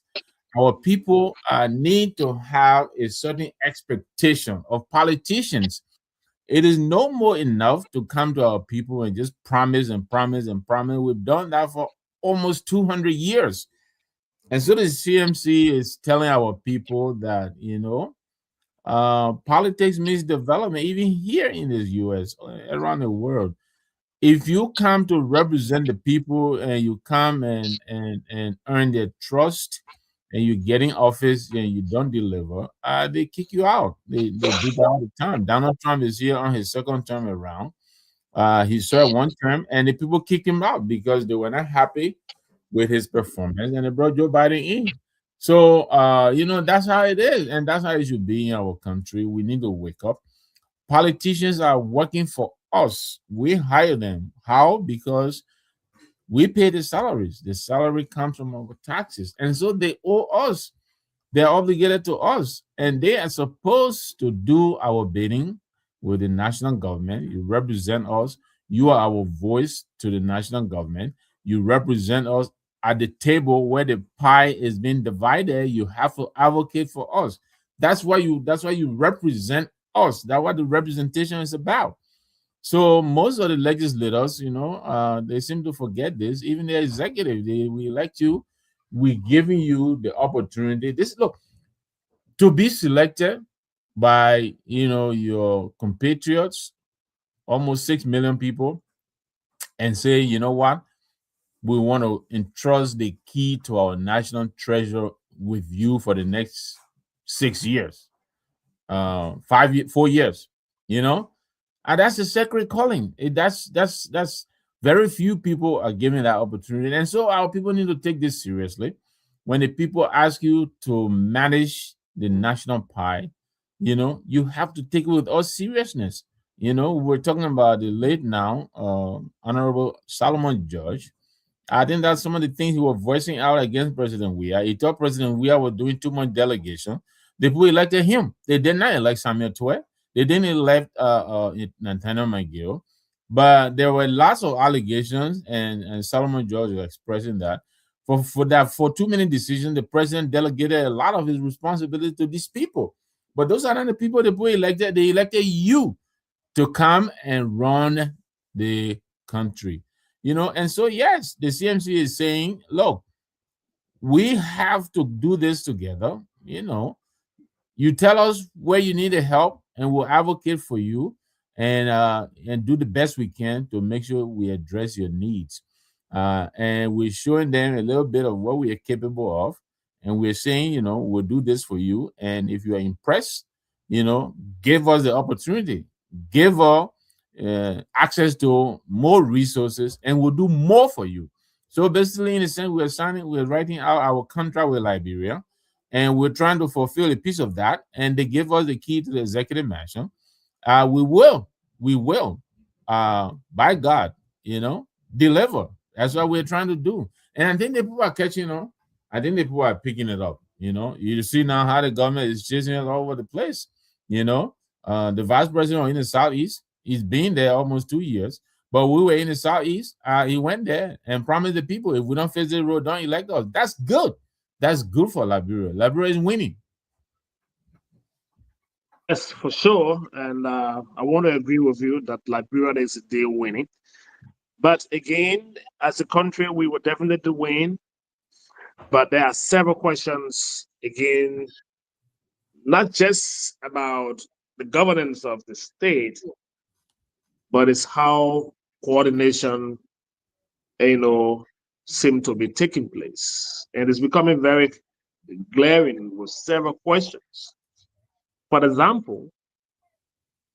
Speaker 2: Our people need to have a certain expectation of politicians. It is no more enough to come to our people and just promise and promise and promise. We've done that for almost 200 years. And so the CMC is telling our people that, politics means development, even here in the US, around the world. If you come to represent the people and you come and earn their trust and you get in office and you don't deliver, they kick you out. They do that all the time. Donald Trump is here on his second term around. He served one term and the people kicked him out because they were not happy with his performance, and they brought Joe Biden in. So, that's how it is, and that's how it should be in our country. We need to wake up. Politicians are working for us. We hire them. How? Because we pay the salaries. The salary comes from our taxes, and so they owe us. They're obligated to us, and they are supposed to do our bidding with the national government. You represent us. You are our voice to the national government. You represent us at the table where the pie is being divided. You have to advocate for us. That's why you represent us. That's what the representation is about. So most of the legislators, they seem to forget this. Even the executive, we elect you, we're giving you the opportunity. To be selected by your compatriots, almost 6 million people, and say, you know what, we want to entrust the key to our national treasure with you for the next 6 years, 4 years, and that's a sacred calling. That's very few people are given that opportunity, and so our people need to take this seriously. When the people ask you to manage the national pie, you have to take it with all seriousness. We're talking about the late now, Honorable Solomon Judge. I think that's some of the things he was voicing out against President Weah. He thought President Weah was doing too much delegation. The people elected him. They did not elect Samuel Tuet. They didn't elect Nathaniel McGill. But there were lots of allegations, and Solomon George was expressing that for too many decisions, the president delegated a lot of his responsibility to these people. But those are not the people the people elected. They elected you to come and run the country. And so yes, the CMC is saying, look, we have to do this together. You tell us where you need the help, and we'll advocate for you, and do the best we can to make sure we address your needs. And we're showing them a little bit of what we are capable of, and we're saying, we'll do this for you. And if you are impressed, give us the opportunity, give us access to more resources, and we'll do more for you. So basically, in a sense, we're writing out our contract with Liberia, and we're trying to fulfill a piece of that. And they give us the key to the executive mansion. We will, by God, deliver. That's what we're trying to do. And I think the people are catching on. I think the people are picking it up. You see now how the government is chasing us all over the place. The vice president in the Southeast, he's been there almost 2 years. But we were in the Southeast. He went there and promised the people, if we don't fix the road, don't elect us. That's good. That's good for Liberia. Liberia is winning.
Speaker 4: Yes, for sure. And I want to agree with you that Liberia is still winning. But again, as a country, we will definitely win. But there are several questions, again, not just about the governance of the state, but it's how coordination, seem to be taking place. And it's becoming very glaring with several questions. For example,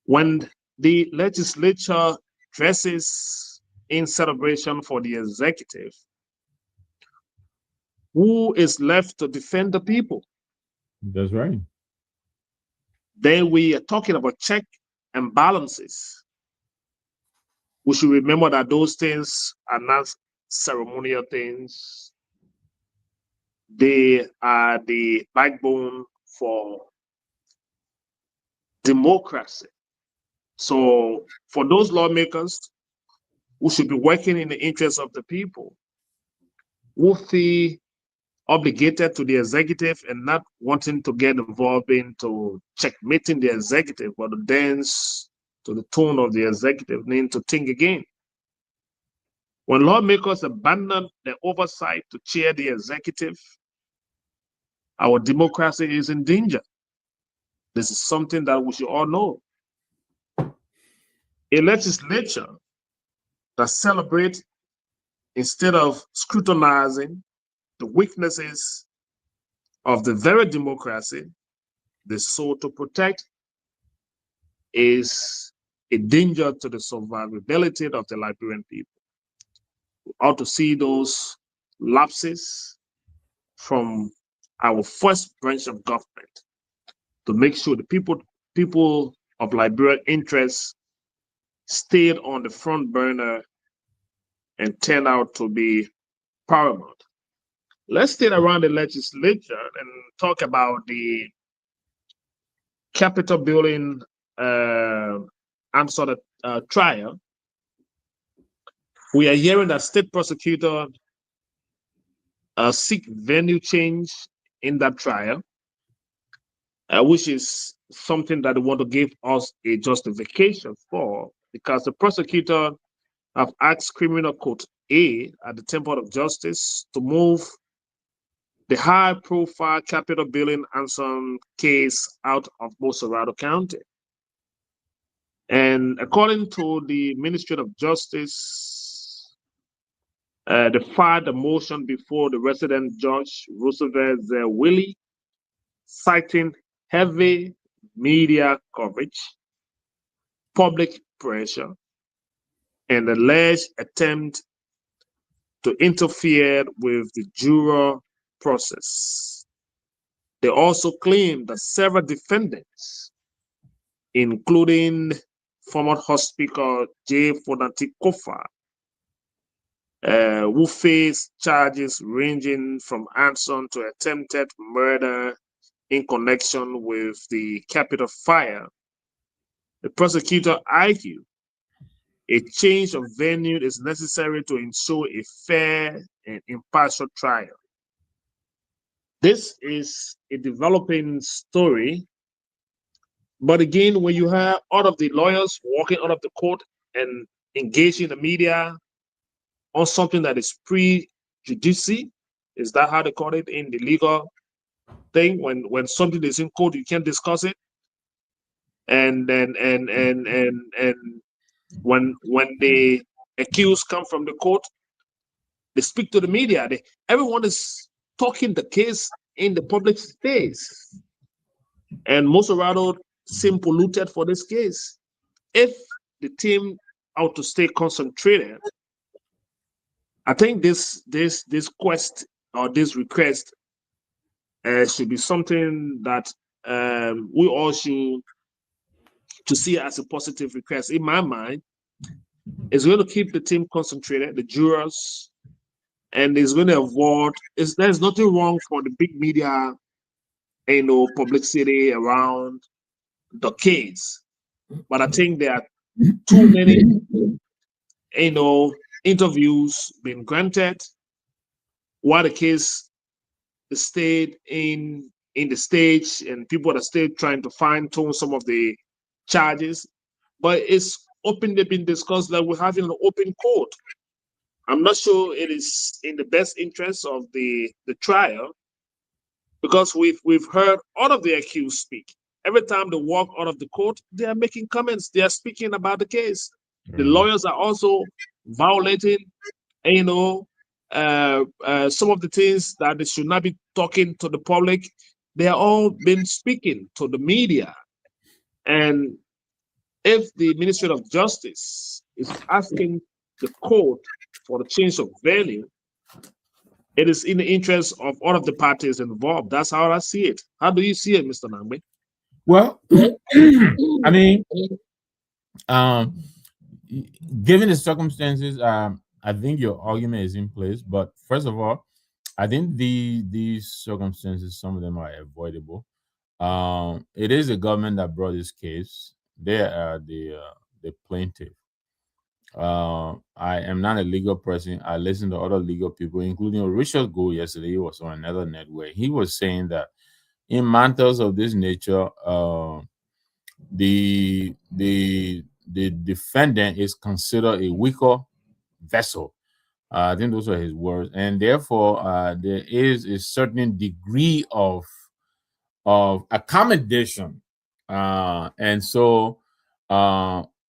Speaker 4: when the legislature dresses in celebration for the executive, who is left to defend the people?
Speaker 2: That's right.
Speaker 4: Then we are talking about check and balances. We should remember that those things are not ceremonial things. They are the backbone for democracy. So for those lawmakers who should be working in the interest of the people, who feel obligated to the executive and not wanting to get involved into checkmating the executive, but to dance to the tune of the executive, need to think again. When lawmakers abandon their oversight to chair the executive, our democracy is in danger. This is something that we should all know. A legislature that celebrates instead of scrutinizing the weaknesses of the very democracy they sought to protect is a danger to the survivability of the Liberian people. We ought to see those lapses from our first branch of government to make sure the people of Liberian interests stayed on the front burner and turned out to be paramount. Let's stay around the legislature and talk about the Capitol building trial. We are hearing that state prosecutor seek venue change in that trial, which is something that they want to give us a justification for, because the prosecutor have asked Criminal Court A at the Temple of Justice to move the high-profile Capitol building ransom case out of Bosorado County. And according to the Ministry of Justice, they filed a motion before the resident judge, Roosevelt Willie, citing heavy media coverage, public pressure, and alleged attempt to interfere with the juror process. They also claim that several defendants, including former House Speaker J. Fonati Kofa, who faced charges ranging from arson to attempted murder in connection with the Capitol fire. The prosecutor argued a change of venue is necessary to ensure a fair and impartial trial. This is a developing story, but again, when you have all of the lawyers walking out of the court and engaging the media on something that is prejudice, is that how they call it in the legal thing? When something is in court, you can't discuss it, and then and when the accused come from the court, they speak to the media. Everyone is talking the case in the public space, and Moserado seem polluted for this case. If the team ought to stay concentrated, I think this quest or this request should be something that we all should to see as a positive request. In my mind, it's going to keep the team concentrated, the jurors, and it's going to avoid. There's nothing wrong for the big media, publicity around the case, but I think there are too many, interviews being granted while the case stayed in the stage, and people are still trying to fine tune some of the charges. But it's openly been discussed that we're having an open court. I'm not sure it is in the best interest of the trial, because we've heard all of the accused speak. Every time they walk out of the court, they are making comments. They are speaking about the case. The lawyers are also violating, some of the things that they should not be talking to the public. They are all been speaking to the media. And if the Ministry of Justice is asking the court for the change of venue, it is in the interest of all of the parties involved. That's how I see it. How do you see it, Mr. Nangbe?
Speaker 2: Well, I mean, given the circumstances, I think your argument is in place. But first of all, I think these circumstances, some of them are avoidable. It is the government that brought this case. They are the plaintiff. I am not a legal person. I listen to other legal people, including Richard Gould yesterday. He was on another network. He was saying that in matters of this nature, the defendant is considered a weaker vessel. I think those are his words, and therefore there is a certain degree of accommodation, and so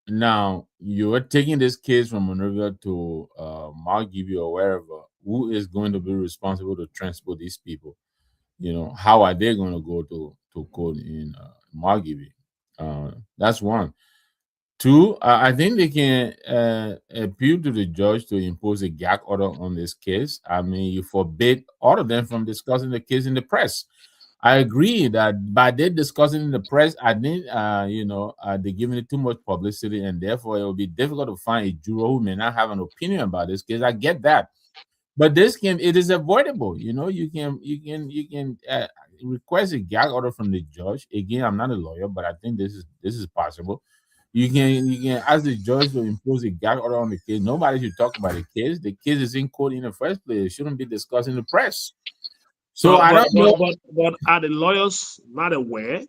Speaker 2: now you are taking this case from Monrovia to Margibi or wherever. Who is going to be responsible to transport these people? How are they going to go to court in Margibi? That's one. Two, I think they can appeal to the judge to impose a gag order on this case. I mean, you forbid all of them from discussing the case in the press. I agree that by they discussing in the press, I think they're giving it too much publicity, and therefore it will be difficult to find a juror who may not have an opinion about this case. I get that, but it is avoidable. You can request a gag order from the judge. Again, I'm not a lawyer, but I think this is possible. You can ask the judge to impose a gag order on the case. Nobody should talk about the case. The case is in court in the first place. It shouldn't be discussed in the press. So I don't know.
Speaker 4: But are the lawyers not aware?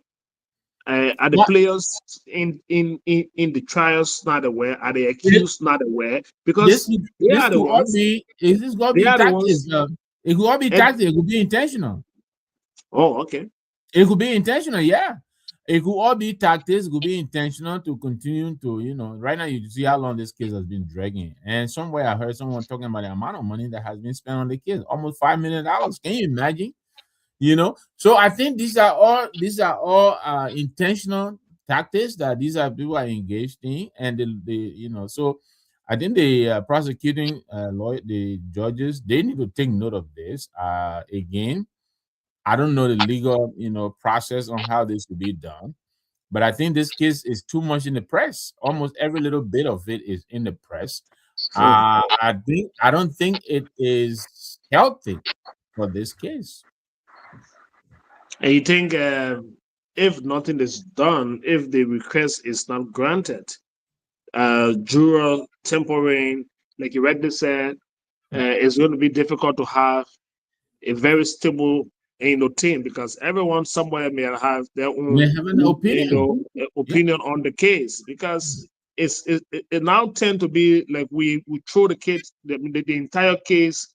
Speaker 4: Are the players in the trials not aware? Are the accused not aware? Because they are the ones.
Speaker 2: It could all be tactics. It could all be tactics. It could be intentional.
Speaker 4: Oh, okay.
Speaker 2: It could be intentional, yeah. It could all be tactics. It could be intentional to continue to, right now you see how long this case has been dragging. And somewhere I heard someone talking about the amount of money that has been spent on the case, almost $5 million. Can you imagine? So I think these are all intentional tactics that these are people are engaged in, and so I think the prosecuting lawyer, the judges, they need to take note of this. Again, I don't know the legal process on how this should be done, But I think this case is too much in the press. Almost every little bit of it is in the press. I don't think it is healthy for this case.
Speaker 4: And you think if nothing is done, if the request is not granted, juror tempering, like you rightly said, it's going to be difficult to have a very stable team, because everyone somewhere may have their own
Speaker 2: They have an opinion.
Speaker 4: opinion on the case, because it now tend to be like we throw the case, the entire case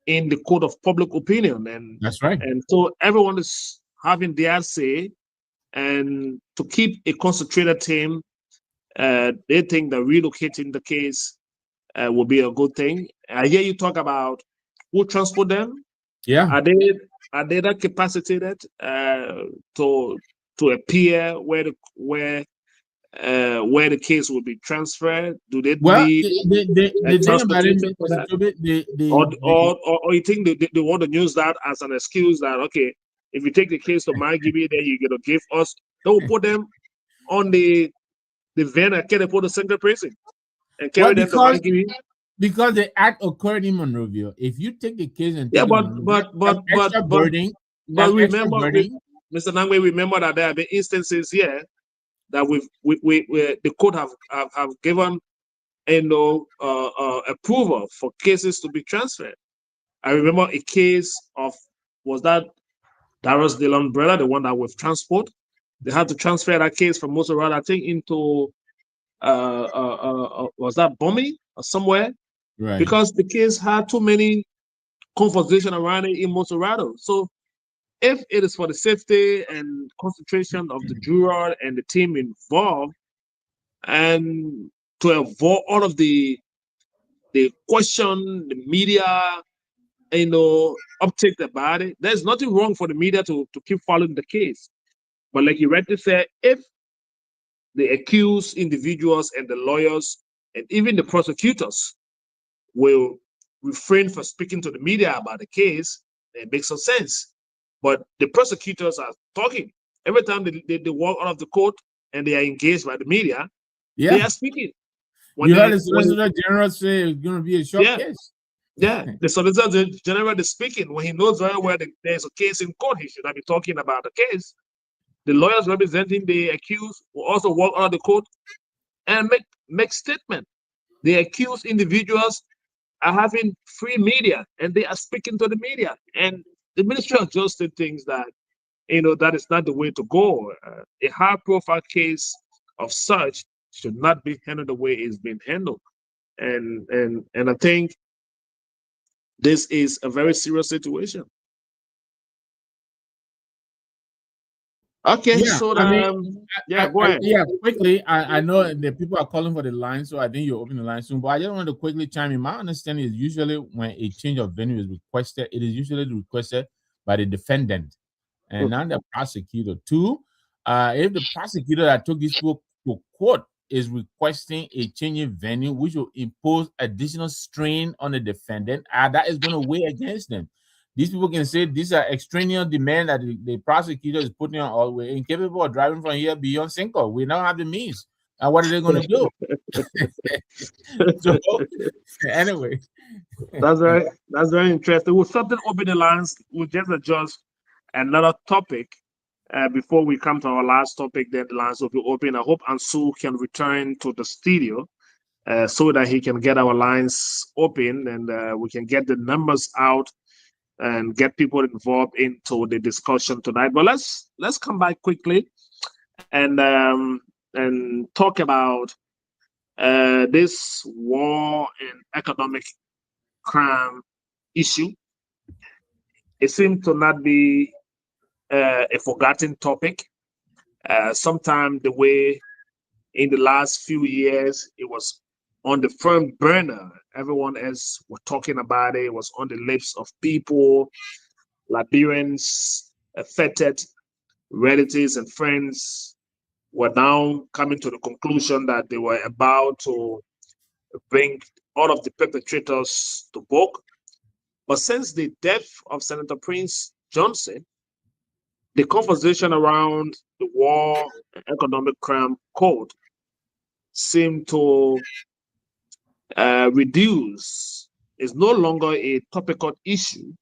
Speaker 4: in the court of public opinion, and
Speaker 2: That's right.
Speaker 4: and so everyone is having their say, and to keep a concentrated team, they think that relocating the case will be a good thing. I hear you talk about who transport them.
Speaker 2: Yeah.
Speaker 4: Are they that capacitated to appear where the case will be transferred? Do they
Speaker 2: Well,
Speaker 4: need
Speaker 2: the thing about it,
Speaker 4: transportation for
Speaker 2: Mr.
Speaker 4: that? Or you think they want to use that as an excuse that, okay, if you take the case to Margibi, then you're going to give us, they will put them on the van and carry put the single prison and carry them to Margibi.
Speaker 2: Because the act occurred in Monrovia. If you take the case and
Speaker 4: Yeah,
Speaker 2: take
Speaker 4: but remember, Mr. Nangwe, remember that there have been instances here that we the court have given approval for cases to be transferred. I remember a case of, was that Darius Dillon brother, the one that with transport, they had to transfer that case from Montserrat, I think, into was that Bombay or somewhere?
Speaker 2: Right.
Speaker 4: Because the case had too many conversation around it in Monserrato. So if it is for the safety and concentration of the juror and the team involved, and to avoid all of the question, the media, uptake about it, there's nothing wrong for the media to keep following the case. But like you rightly said, if the accused individuals and the lawyers and even the prosecutors will refrain from speaking to the media about the case, it makes some sense. But the prosecutors are talking. Every time they walk out of the court and they are engaged by the media, they are speaking.
Speaker 2: You heard the Solicitor General say it's going to be a short case.
Speaker 4: Yeah, the Solicitor General is speaking. When he knows very well that there's a case in court, he should not be talking about the case. The lawyers representing the accused will also walk out of the court and make statement. The accused individuals are having free media and they are speaking to the media. And the Ministry of Justice thinks that, that is not the way to go. A high-profile case of such should not be handled the way it's been handled. And I think this is a very serious situation. Okay, so go ahead.
Speaker 2: Yeah, quickly. I know the people are calling for the line, so I think you'll open the line soon. But I just want to quickly chime in. My understanding is usually when a change of venue is requested, it is usually requested by the defendant and not the prosecutor. Two, if the prosecutor that took these people to court is requesting a change in venue, which will impose additional strain on the defendant, that is going to weigh against them. These people can say these are extraneous demands that the prosecutor is putting on all. We're incapable of driving from here beyond Cinco. We don't have the means. And what are they going to do? So, anyway.
Speaker 4: That's very interesting. We'll something open the lines. We'll just adjust another topic before we come to our last topic. Then the lines will be open. I hope Ansu can return to the studio so that he can get our lines open and we can get the numbers out and get people involved into the discussion tonight. But let's come back quickly and talk about this war and economic crime issue. It seems to not be a forgotten topic. Sometimes the way in the last few years it was on the front burner. Everyone else was talking about it. It was on the lips of people, Liberians, affected relatives and friends were now coming to the conclusion that they were about to bring all of the perpetrators to book. But since the death of Senator Prince Johnson, the conversation around the War and Economic Crime Code seem to reduce. It's no longer a topical issue.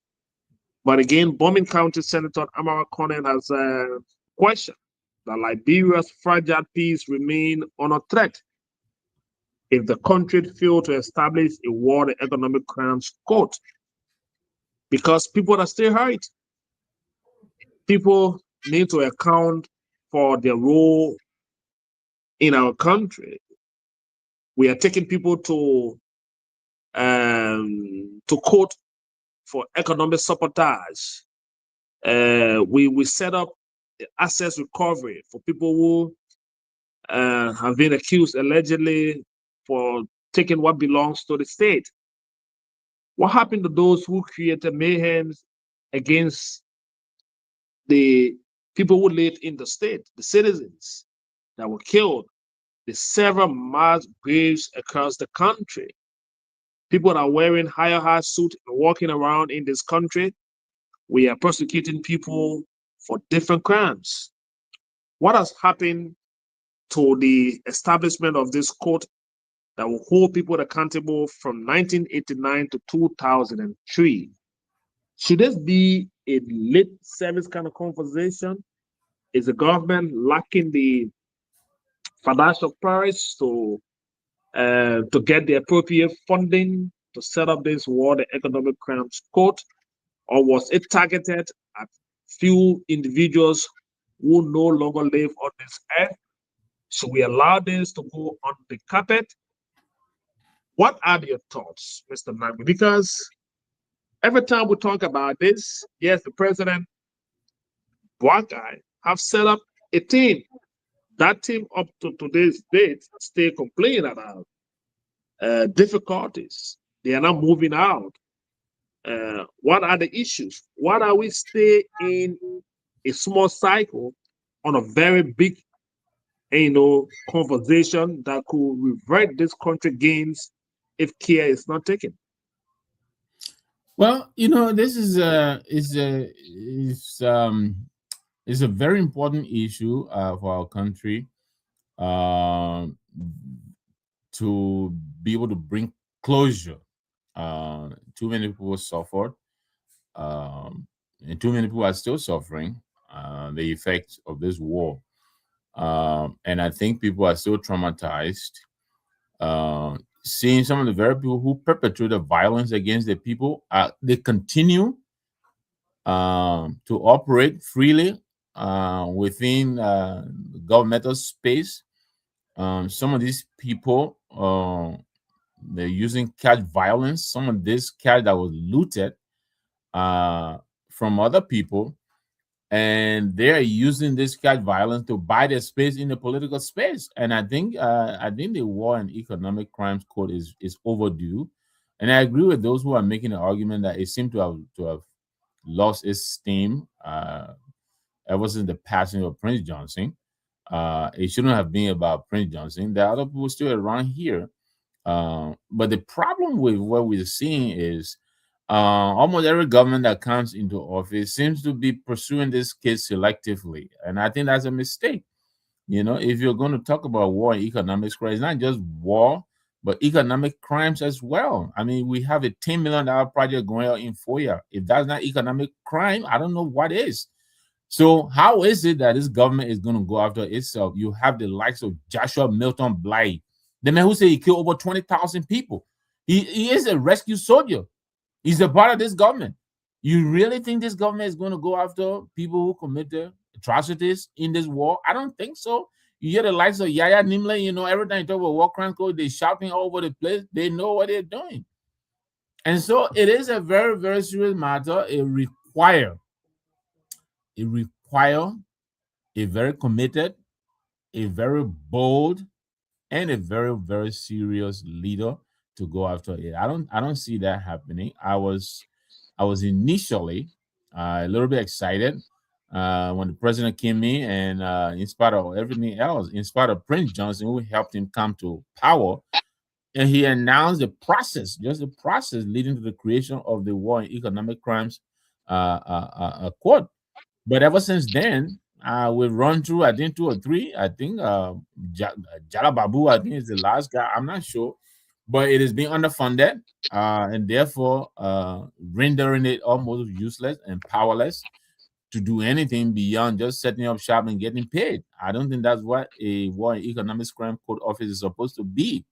Speaker 4: But again, Bombing County Senator Amara Conan has questioned that Liberia's fragile peace remain under threat if the country failed to establish a war and economic crimes court, because people are still hurt. People need to account for their role in our country. We are taking people to court for economic sabotage. We set up asset recovery for people who have been accused allegedly for taking what belongs to the state. What happened to those who created mayhem against the people who lived in the state, the citizens that were killed, the several mass graves across the country? People that are wearing high suits and walking around in this country, we are prosecuting people for different crimes. What has happened to the establishment of this court that will hold people accountable from 1989 to 2003? Should this be a late service kind of conversation? Is the government lacking the financial prowess to get the appropriate funding to set up this war, the economic crimes court, or was it targeted at few individuals who no longer live on this earth? So we allow this to go on the carpet. What are your thoughts, Mr. Nagui? Because every time we talk about this, yes, the president, black guy, have set up a team. That team up to today's date still complaining about difficulties. They are not moving out. What are the issues? Why are we stay in a small cycle on a very big, conversation that could revert this country gains if care is not taken?
Speaker 2: Well, this is a very important issue for our country, to be able to bring closure. Too many people suffered, and too many people are still suffering the effects of this war. And I think people are still traumatized. Seeing some of the very people who perpetrate the violence against the people, they continue to operate freely within governmental space. Some of these people, they're using cash violence. Some of this cash that was looted from other people, and they're using this cash violence to buy their space in the political space. And I think the War and Economic Crimes Code is overdue. And I agree with those who are making the argument that it seemed to have lost its steam ever since the passing of Prince Johnson. It shouldn't have been about Prince Johnson. There are other people still around here. But the problem with what we're seeing is almost every government that comes into office seems to be pursuing this case selectively. And I think that's a mistake. If you're going to talk about war and economic crimes, it's not just war, but economic crimes as well. I mean, we have a $10 million project going on in FOIA. If that's not economic crime, I don't know what is. So how is it that this government is going to go after itself? You have the likes of Joshua Milton Blythe, the man who said he killed over 20,000 people. He is a rescue soldier. He's a part of this government. You really think this government is going to go after people who committed atrocities in this war? I don't think so. You hear the likes of Yaya Nimle, every time you talk about war crime code, they're shouting all over the place. They know what they're doing. And so it is a very, very serious matter. It requires a very committed, a very bold, and a very, very serious leader to go after it. I don't see that happening. I was initially a little bit excited when the president came in, and in spite of everything else, in spite of Prince Johnson, who helped him come to power, and he announced the process leading to the creation of the War and Economic Crimes court. But ever since then, We run through, I think, 2 or 3. I think Jalababu, I think, is the last guy. I'm not sure, but it is being underfunded, and therefore rendering it almost useless and powerless to do anything beyond just setting up shop and getting paid. I don't think that's what a War and Economics Crime Court office is supposed to be.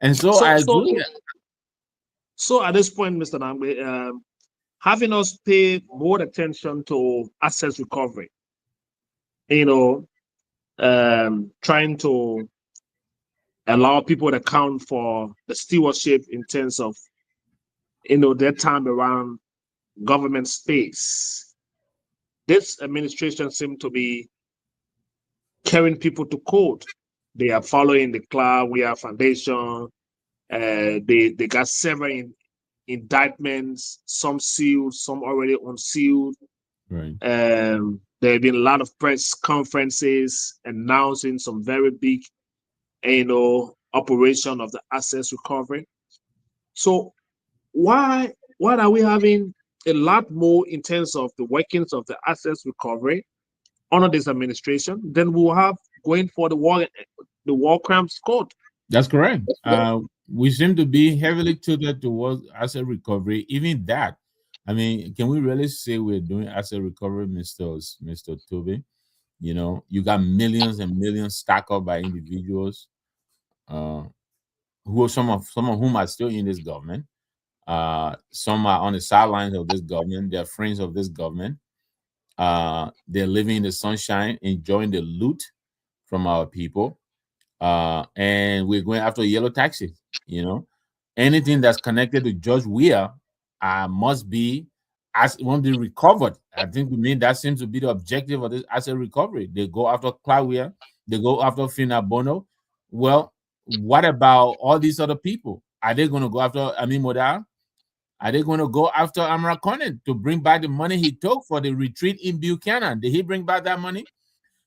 Speaker 2: And so
Speaker 4: So,
Speaker 2: I
Speaker 4: so,
Speaker 2: agree.
Speaker 4: so at this point, Mr. Nangbe, having us pay more attention to asset recovery, trying to allow people to account for the stewardship in terms of, their time around government space. This administration seems to be carrying people to court. They are following the We Foundation. They got several indictments, some sealed, some already unsealed.
Speaker 2: Right.
Speaker 4: There have been a lot of press conferences announcing some very big, operation of the assets recovery. So why are we having a lot more in terms of the workings of the assets recovery under this administration than we'll have going for the war crimes court?
Speaker 2: That's correct. We seem to be heavily tilted towards asset recovery. Even that, I mean, can we really say we're doing asset recovery, Mr. Toby? You got millions and millions stacked up by individuals, who some of whom are still in this government. Some are on the sidelines of this government. They're friends of this government. They're living in the sunshine, enjoying the loot from our people. And we're going after yellow taxi. Anything that's connected to George Weah must be won't be recovered. I think that seems to be the objective of this asset recovery. They go after Claudia, they go after Fina Bono. Well, what about all these other people? Are they going to go after Amin Modar? Are they going to go after Amra Conan to bring back the money he took for the retreat in Buchanan? Did he bring back that money?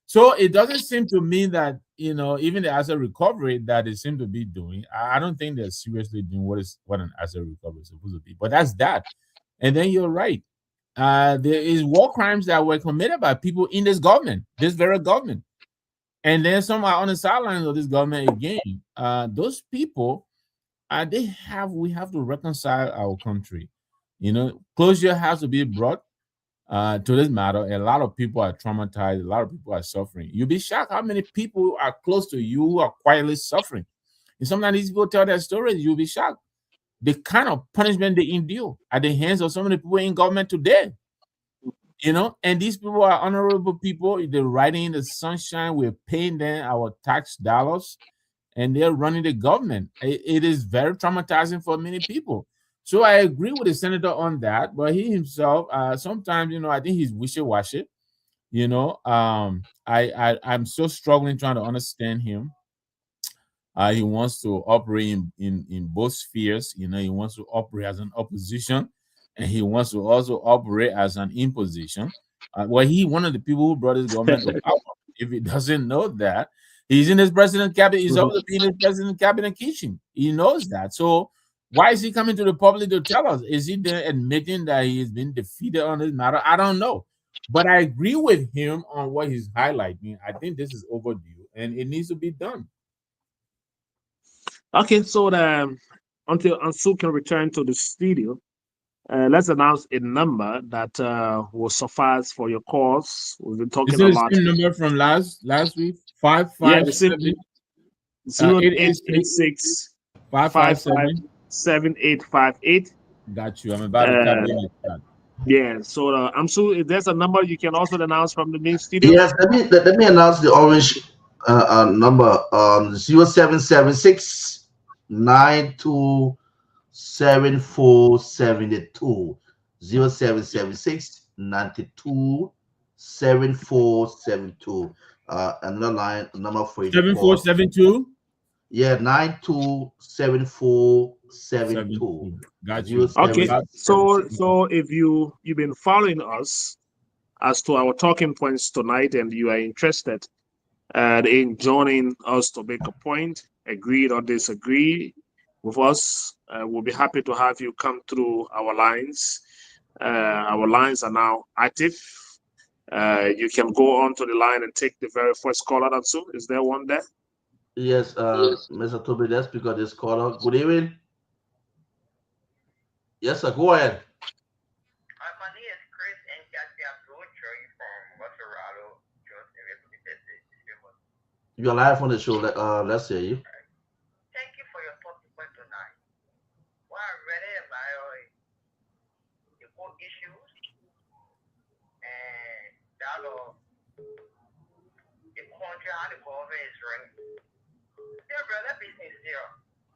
Speaker 2: So it doesn't seem to me that, even the asset recovery that they seem to be doing, I don't think they're seriously doing what an asset recovery is supposed to be. But that's that. And then you're right. There is war crimes that were committed by people in this government, this very government. And then some are on the sidelines of this government again. Those people, we have to reconcile our country. Closure has to be brought to this matter. A lot of people are traumatized. A lot of people are suffering. You'll be shocked how many people are close to you who are quietly suffering. And sometimes these people tell their stories, you'll be shocked. The kind of punishment they endure at the hands of so many people in government today. And these people are honorable people. They're riding in the sunshine. We're paying them our tax dollars, and they're running the government. It is very traumatizing for many people. So I agree with the senator on that, but he himself, sometimes, I think he's wishy-washy. I'm so struggling trying to understand him. He wants to operate in both spheres. He wants to operate as an opposition, and he wants to also operate as an imposition. He one of the people who brought his government to power. If he doesn't know that, he's in his president cabinet. He's supposed to be in his president cabinet kitchen. He knows that. So why is he coming to the public to tell us? Is he there admitting that he has been defeated on this matter? I don't know. But I agree with him on what he's highlighting. I think this is overdue and it needs to be done.
Speaker 4: Okay, so until Ansu can return to the studio, let's announce a number that will suffice for your calls. We've been talking a lot.
Speaker 2: The same number from last week? 557
Speaker 4: 0886 557 7858.
Speaker 2: Got you. I'm about to tap in the chat.
Speaker 4: Yeah, so Ansu, if there's a number you can also announce from the main studio.
Speaker 3: Yes, let me announce the orange number 0776 927472 0776 927472. Another line number for you.
Speaker 2: 7472.
Speaker 3: Yeah, 927472.
Speaker 2: Got you.
Speaker 4: Okay, so if you've been following us as to our talking points tonight, and you are interested in joining us to make a point, agree or disagree with us, we'll be happy to have you come through our lines. Our lines are now active. You can go on to the line and take the very first caller that's soon. Is there one there?
Speaker 3: Yes, Mr. Toby, let's pick up this caller. Good evening. Yes, sir. Go ahead.
Speaker 5: My name is Chris, and I'm from Colorado,
Speaker 3: You're live on the show. Let's hear you.
Speaker 5: Thank you for your topic for tonight. What I read about the core issues and that of the country, how the government is running. They're rather be sincere.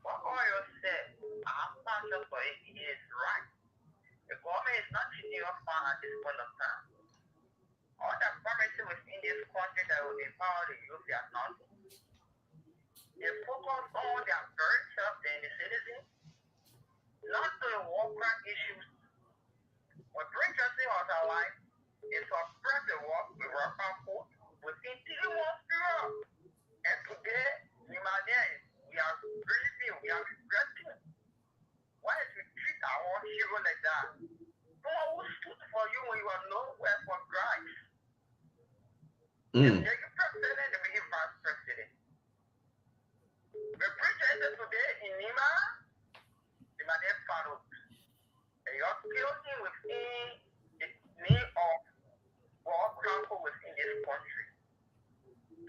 Speaker 5: What oil said, our passion for it is right. The government is not cheating us at this point of time. All the promises within this country that will empower the youth, they are not. They focus on their very self and the citizens, not to the war crime issues. What brings us in our life is to oppress the work with our passport within 3 months period. And today, we are grieving, we are regretting. Why is we treat our hero like that? No one who stood for you when you are nowhere for Christ. You're president and be vice president. The president today in Nima, the man is Farouk. And you're killing him within the name of war council within this country.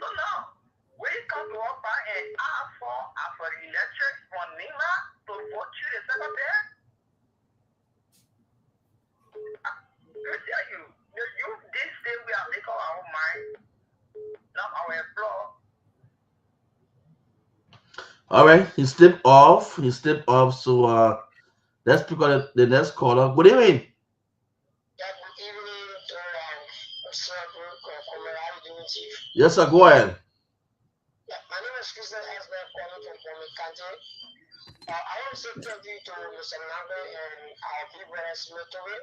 Speaker 5: So now, when you come to us and ask for the electric from Nima to vote you the secretary, I tell you, the youth this day we are making our own mind, not our employer.
Speaker 3: All right, he slipped off. So let's pick up the next caller. Good evening.
Speaker 5: Yeah, good evening to
Speaker 3: Yes, sir. Go ahead.
Speaker 5: Yeah, my name is Christian Esmer calling from County. I want to say thank you to Mr. Nambe and our big brother Smithoway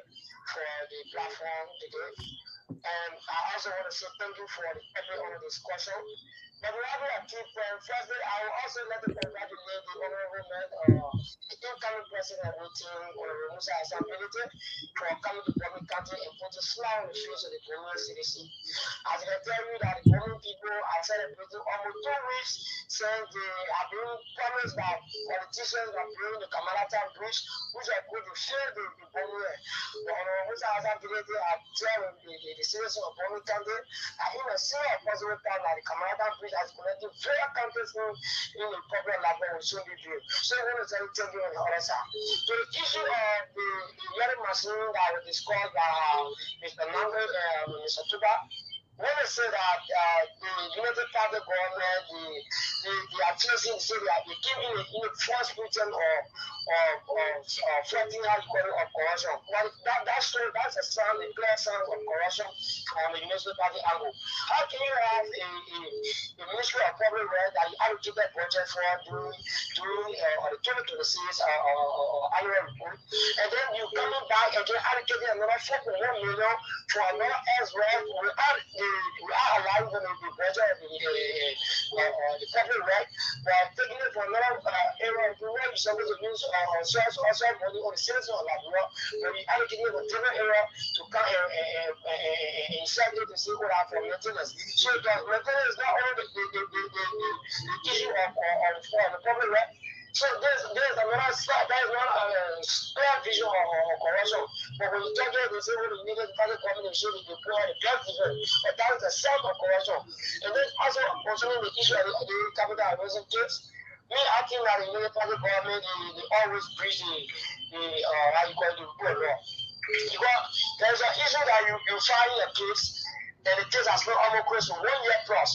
Speaker 5: for the platform today. And I also want to say thank you for the every on discussion. But rather I keep firstly, I will also let to congratulate the honorable man, the incoming president waiting on Musa Assemblity for coming to Bomi County and put a smile on the face of the Bomi citizen. As I can tell you that the Bomi people are celebrating almost 2 weeks since they have been promised by politicians that bring the Kamalata Bridge, which are going to share the Bomi. The honorable Musa Assemblity are telling the citizens of Bomi County that in a single possible time that the Kamalata Bridge has connected various countries in the problem level will soon be built. So I want to tell you on the other side. So the issue of the yellow machine that was discussed by Mr. Nango and Mr. Tuba, when they say that the United Party government, the activists say that they came in a false pretense of fighting out of corruption. Well, that's a sound, a clear sound of corruption from the United Party angle. How can you have a Ministry of Public Works that you allocated budget for during the 2026 annual report, and then you coming back and then allocating another 4.1 million for another elsewhere without allowing them the budget of the public work, but taking it for another area of the world. You're supposed to use also money on the citizens of Liberia, but you allocating it for different area to come and insert it to see what are for maintenance. So the maintenance is not only the issue of the public work. So there's another side, there's one clear vision of corruption. But when you talk about they say when the United Party coming and show the poor and the black people, but that is a sound of corruption. And then also concerning the issue of the capital arrangement case, me acting that the United Party government, they always preach the how you call it, the rule of law. Because there's an issue that you file a case, and the case has been almost close to 1 year plus.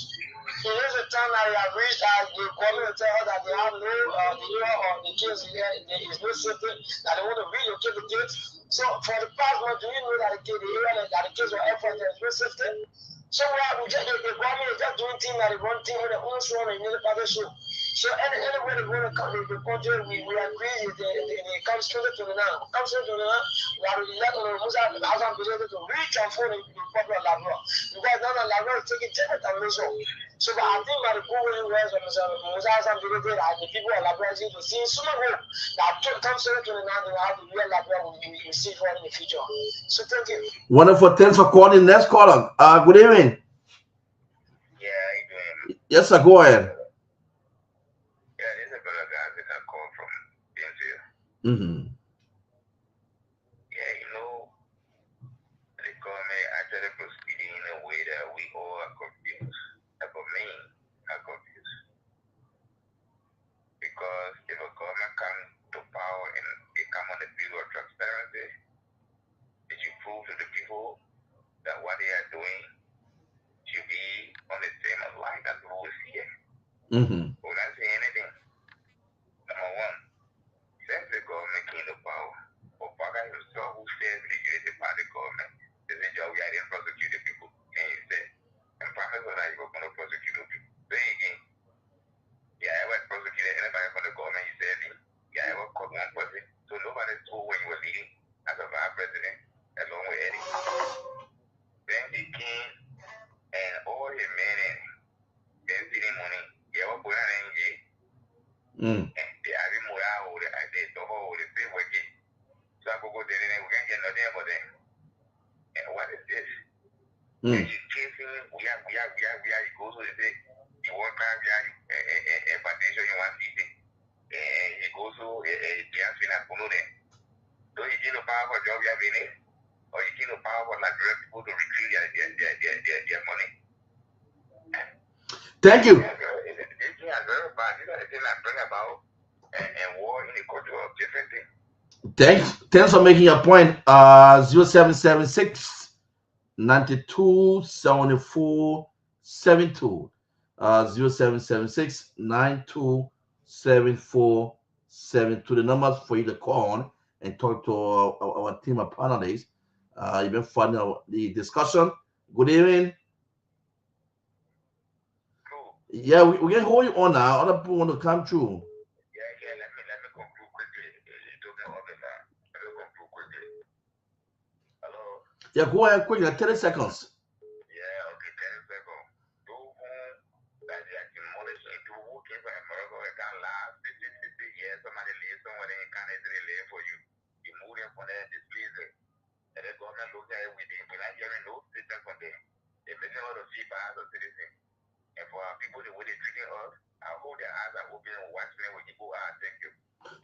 Speaker 5: There is a time that you have reached that the government will tell us that they have no the case there is no safety, that they want to relocate the case. So for the past month, do you know that the area that the case was effort there is no safety? So we just the government is just doing things that they want things with their own show and the other show. So anywhere they want to come in the country, we agree they come straight to the now. Come straight to the now, we are let on the Muslim to reach and for the popular Labra. Because now the Labra is taking different measures. So but I think by the good way where some the people are laborating to see some of them that comes to the now they have the real laboratory we see for in the future. So thank you.
Speaker 3: Wonderful. Thanks for calling. Next caller. Good evening.
Speaker 6: Yeah, how you doing?
Speaker 3: Yes, sir. Go ahead.
Speaker 6: Yeah, this is a brother guy that I call from Pennsylvania.
Speaker 3: Mm-hmm.
Speaker 6: Yeah, the government actually proceeding in a way that we all are confused. And for me, I'm confused. Because if a government comes to power and they come on the field of transparency, they should prove to the people that what they are doing should be on the same line as we will see it.
Speaker 3: Mm-hmm.
Speaker 6: We're not saying anything. Number one, since the government came to power, Obama himself who said the Unity Party government, they said, "Joe, we didn't prosecute the people." And he said, and promise us that you were going to prosecute the people. Say again, yeah, I was prosecuted anybody from the government, you said, yeah, I was caught one person. So nobody told when you were leading as a vice president, along with Eddie. Then he came and all his men and then city money, yeah, what put on NG, and the Abby Mura or the whole, the big wicked. So I go there and we can't get nothing about them. And what is this? And he's chasing, we are, he goes to the you want to have a foundation you want to see. And he goes to a dance in a puno there. So he give the power for job you have in it, or he give the power for like people to retrieve their money.
Speaker 3: Thank you.
Speaker 6: This thing is very bad. These are the things I bring about and war in the culture of different things.
Speaker 3: Thanks for making your point. 0776 92 74 72. 0776 92 74 72. The numbers for you to call on and talk to our team of panelists. You've been following the discussion. Good evening.
Speaker 6: Cool.
Speaker 3: Yeah, we can hold you on now. Other people want to come through.
Speaker 6: Yeah, let me conclude quickly. You took me off the line. Let me conclude quickly. Hello?
Speaker 3: Yeah, go ahead quickly, 30 seconds.
Speaker 6: Yeah, okay, 10 seconds. Those who that they are demolishing, people who came from America and got last 50 years, somebody lives somewhere in Canada, they live for you. You move them from there, displace it. And the government looks at it with them. We're not hearing no statement from them. They're missing all the feedback as a citizen. And for our people, the way they're treating us, I hope their eyes are open and watching when you go out. Thank you.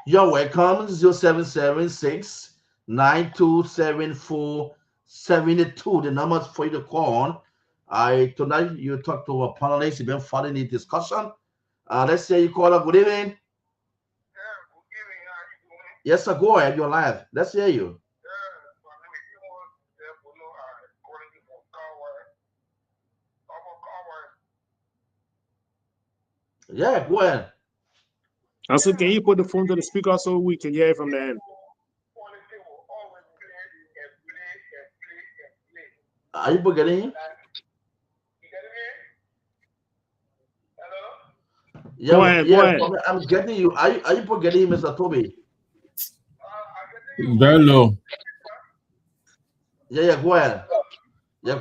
Speaker 3: You're welcome. 0776 9274 72. The numbers for you to call on. Tonight you talk to a panelist. You've been following the discussion. Let's say you call up. Good evening.
Speaker 6: Yeah, good evening. How are you doing?
Speaker 3: Yes, sir. Go ahead. You're live. Let's hear you. Yeah, go ahead.
Speaker 4: Also, can you put the phone to the speaker so we can hear it from the end?
Speaker 3: Are you getting him? Yeah,
Speaker 4: Go ahead.
Speaker 3: I'm getting you. Are you getting him, Mr. Toby?
Speaker 2: Very low.
Speaker 3: Yeah, go ahead. Yeah.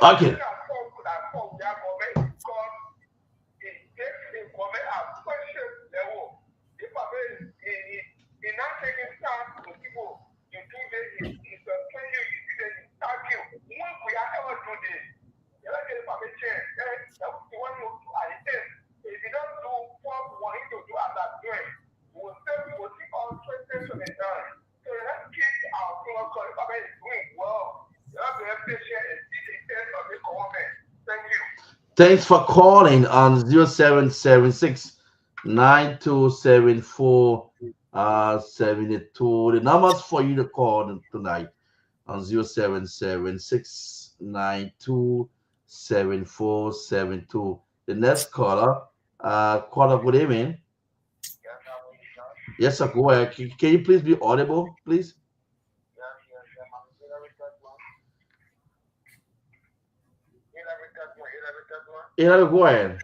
Speaker 3: Okay. Thanks for calling on 0776 9274 72. The numbers for you to call tonight on 0776 9274 72. The next caller, good evening. Yes, sir, go ahead. Can you please be audible, please? Yeah, go ahead.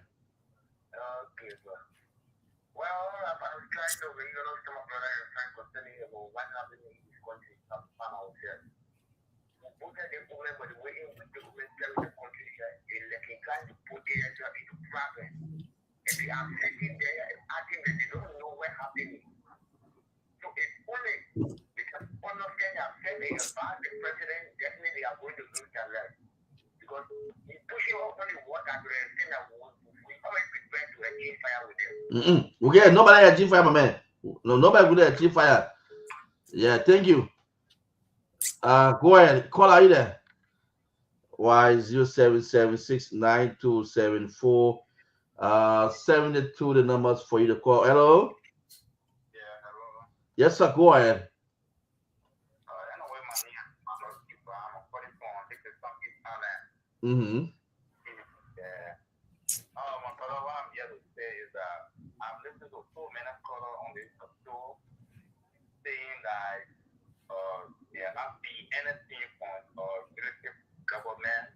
Speaker 6: Well, I was trying to bring some of brother and friend concerning about what happened in this country some time out here. What are the problem with the way in which the government telling the country is like trying to put it into problem. And they are sitting there and acting that they don't know what happening. So it's only because one of them have said they about the president, definitely they are going to lose their life. Because he's pushing up only water to the extent that we always prepare to engage fire with them.
Speaker 3: Okay, nobody achieve fire, my man. No, nobody would achieve fire. Yeah, thank you. Go ahead. Call out there. Why 0776 9274 72 the numbers for you to call. Hello?
Speaker 6: Yeah, hello.
Speaker 3: Yes, sir. Go ahead. Mm-hmm.
Speaker 6: Yeah. My brother, what I'm here to say is that I've listened to so many callers on this show saying that there must be anything from military government.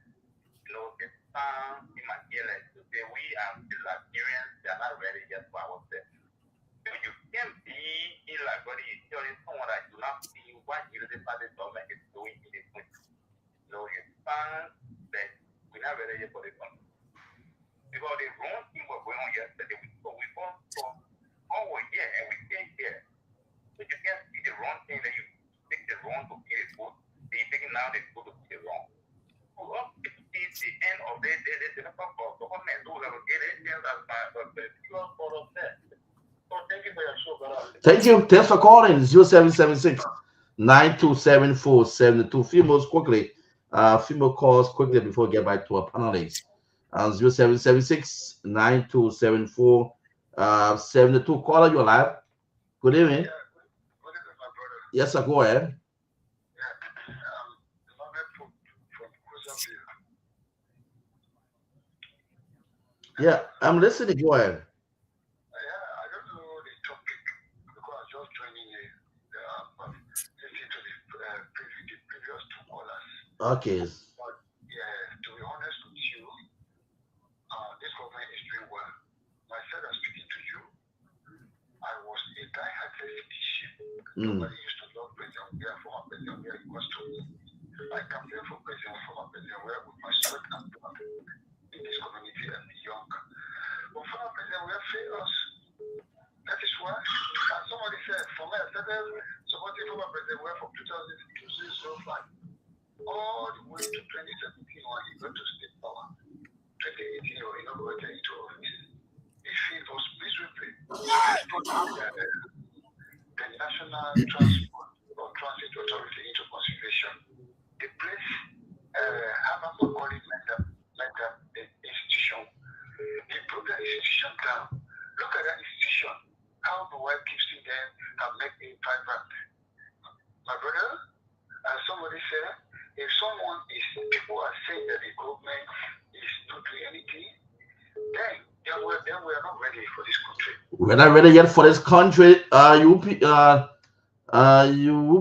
Speaker 6: You know, it's time in my ears to say we are still Liberians, they are not ready yet for ourselves. So you can't be in Liberia telling someone that you not see what military party government is doing in this country. You know, it's time that we're not ready yet for this country. Because the wrong thing was going on yesterday, so we all were here and we came here. So you can't see the wrong thing that you take the wrong to be the good. They take it now, they go to be the wrong. So up to the end of the day, the government do have to get it, and that's the pure part of that. So thank you for your show, brother.
Speaker 3: Thank you. Thanks for calling. 0776 9274 72. Few more quickly. Few more calls quickly before we get back to our panelists. 0776 9274 72. Caller, you're live. Good evening.
Speaker 6: Yeah, good evening, my brother.
Speaker 3: Yes, sir. Go ahead. Yeah, I'm listening. Go ahead.
Speaker 6: Yeah, I don't know the topic because I was just joining listening to the previous two callers.
Speaker 3: Okay.
Speaker 6: But yeah, to be honest with you, this government is doing well. Myself, I'm speaking to you. I was a diehard politician. Nobody used to love President Weah, former President Weah. It was to me. I campaigned for former President Weah with my sweat and blood in this community and young. But former President Weah failed us. That is why somebody said, for me, I started supporting former President Weah from 2005 all the way to 2017 when he got to state power. 2018, he inaugurated into office. He failed us miserably. The National Transport or Transit Authority into consideration. The place Harvard Macaulay mental institution. He broke that institution down. Look at that institution. How the world keeps in them and make it vibrant. My brother, as somebody said, if people are saying that the government is not doing anything, then we are not ready for this country.
Speaker 3: We're not ready yet for this country. You will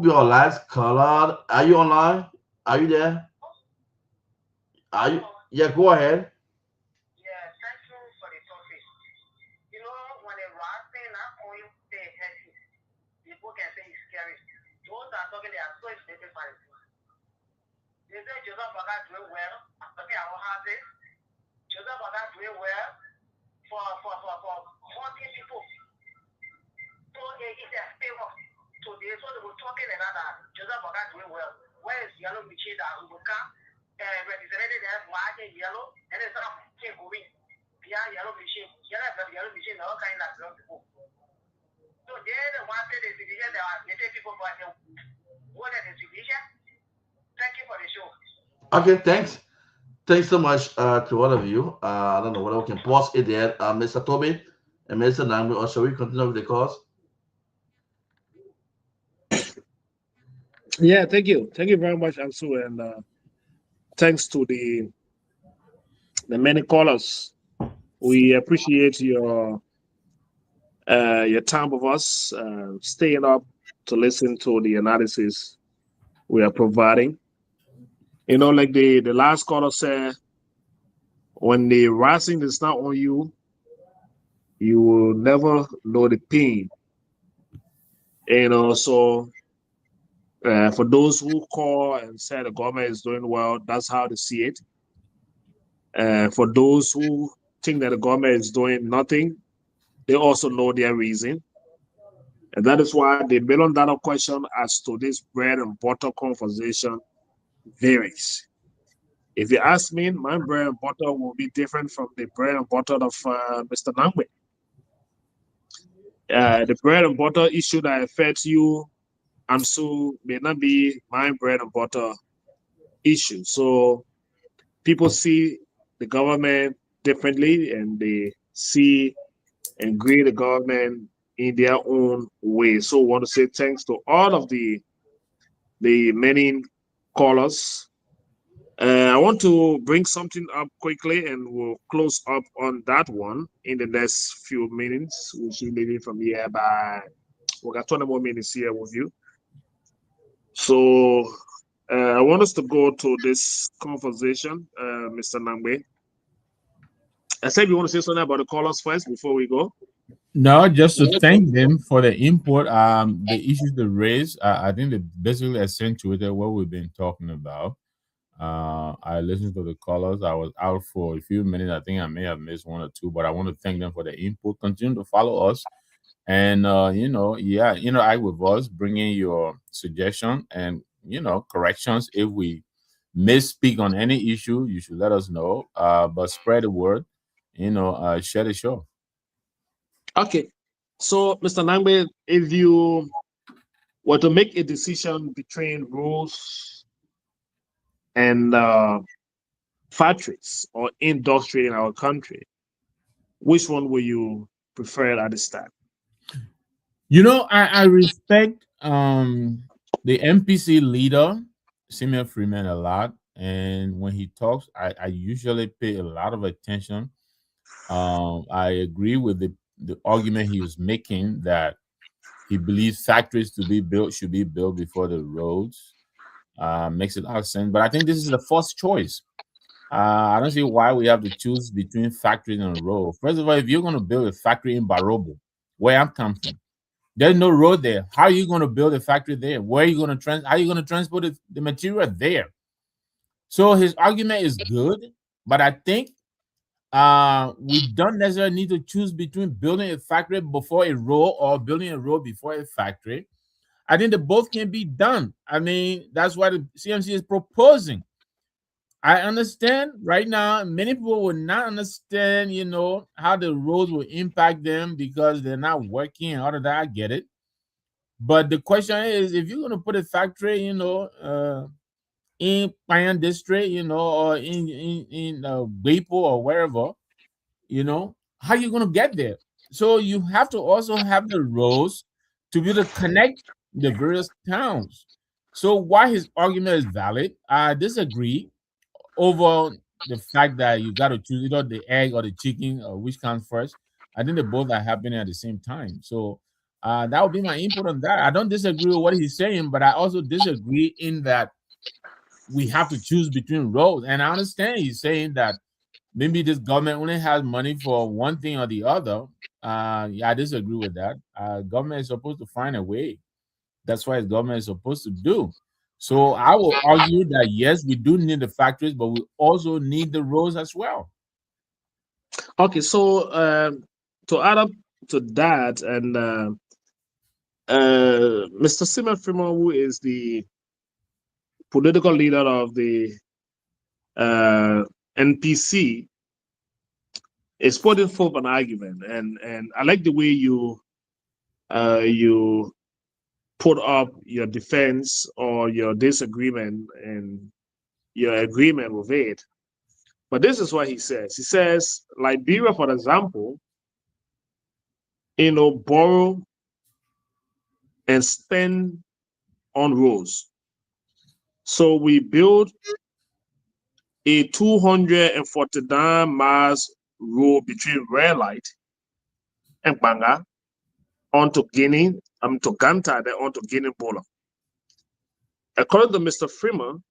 Speaker 3: be our last caller. Are you online? Are you there? Are you? Yeah, go ahead.
Speaker 5: Yeah, thank you for the topic. You know, when a rat thing not only say heavy, people can say it's scary. Those are talking, they are so expensive for it. They say Joseph Baga doing well. Okay, I will have this. Joseph Baga doing well for 40 people. So it's a favor. So they were talking another Joseph Baga doing well. Where is Yellow Michi that will come? Represented as white and yellow, and it's not going. Yeah, yellow machine, all kind of people. So they're the ones that they are getting people for the what is division. Thank you for the show.
Speaker 3: Okay, thanks. Thanks so much to all of you. I don't know whether we can pause it there. Mr. Toby and Mr. Nangmi, or shall we continue with the calls?
Speaker 4: Yeah, thank you very much, Ansu, and thanks to the many callers. We appreciate your time with us, staying up to listen to the analysis we are providing. Like the last caller said, when the rising is not on you, you will never know the pain. So for those who call and say the government is doing well, that's how they see it. For those who think that the government is doing nothing, they also know their reason. And that is why the million dollar question as to this bread and butter conversation varies. If you ask me, my bread and butter will be different from the bread and butter of Mr. Nangwe. The bread and butter issue that affects you and so may not be my bread and butter issue. So people see the government differently and they see and grade the government in their own way. So I want to say thanks to all of the many callers. I want to bring something up quickly and we'll close up on that one in the next few minutes. We should be leaving from here by, we got 20 more minutes here with you. So I want us to go to this conversation, Mr. Nangbe. I said we want to say something about the callers first before we go.
Speaker 2: No, just to thank them for the input. The issues they raised, I think they basically accentuated what we've been talking about. I listened to the callers. I was out for a few minutes. I think I may have missed one or two, but I want to thank them for the input. Continue to follow us. And, I with us bringing your suggestion and, corrections. If we misspeak on any issue, you should let us know. But spread the word, share the show.
Speaker 4: Okay. So, Mr. Nangbe, if you were to make a decision between rules and factories or industry in our country, which one will you prefer at this time?
Speaker 2: I respect the MPC leader, Simeon Freeman, a lot. And when he talks, I usually pay a lot of attention. I agree with the argument he was making that he believes factories to be built should be built before the roads. Makes a lot of sense. But I think this is the first choice. I don't see why we have to choose between factories and a road. First of all, if you're going to build a factory in Barobo, where I'm coming from, there's no road there. How are you going to build a factory there? Where are you going to how are you going to transport the material there? So his argument is good, but I think we don't necessarily need to choose between building a factory before a road or building a road before a factory. I think that both can be done. I mean, that's what the CMC is proposing. I understand right now, many people will not understand, how the roads will impact them because they're not working and all of that. I get it. But the question is, if you're going to put a factory, in Payan district, or in Weipo or wherever, how are you going to get there? So you have to also have the roads to be able to connect the various towns. So while his argument is valid, I disagree over the fact that you got to choose either the egg or the chicken or which comes first. I think they both are happening at the same time. So that would be my input on that. I don't disagree with what he's saying, but I also disagree in that we have to choose between roads. And I understand he's saying that maybe this government only has money for one thing or the other. I disagree with that. Government is supposed to find a way. That's what government is supposed to do. So I will argue that yes, we do need the factories, but we also need the roads as well.
Speaker 4: Okay, so to add up to that, and Mr. Simon Freeman, who is the political leader of the NPC, is putting forth an argument, and I like the way you put up your defense or your disagreement and your agreement with it. But this is what he says. He says, Liberia, for example, borrow and spend on roads. So we build a 249 miles road between Red Light and Banga onto Guinea, to Ganta, then onto Guinea Bola. According to Mr. Freeman,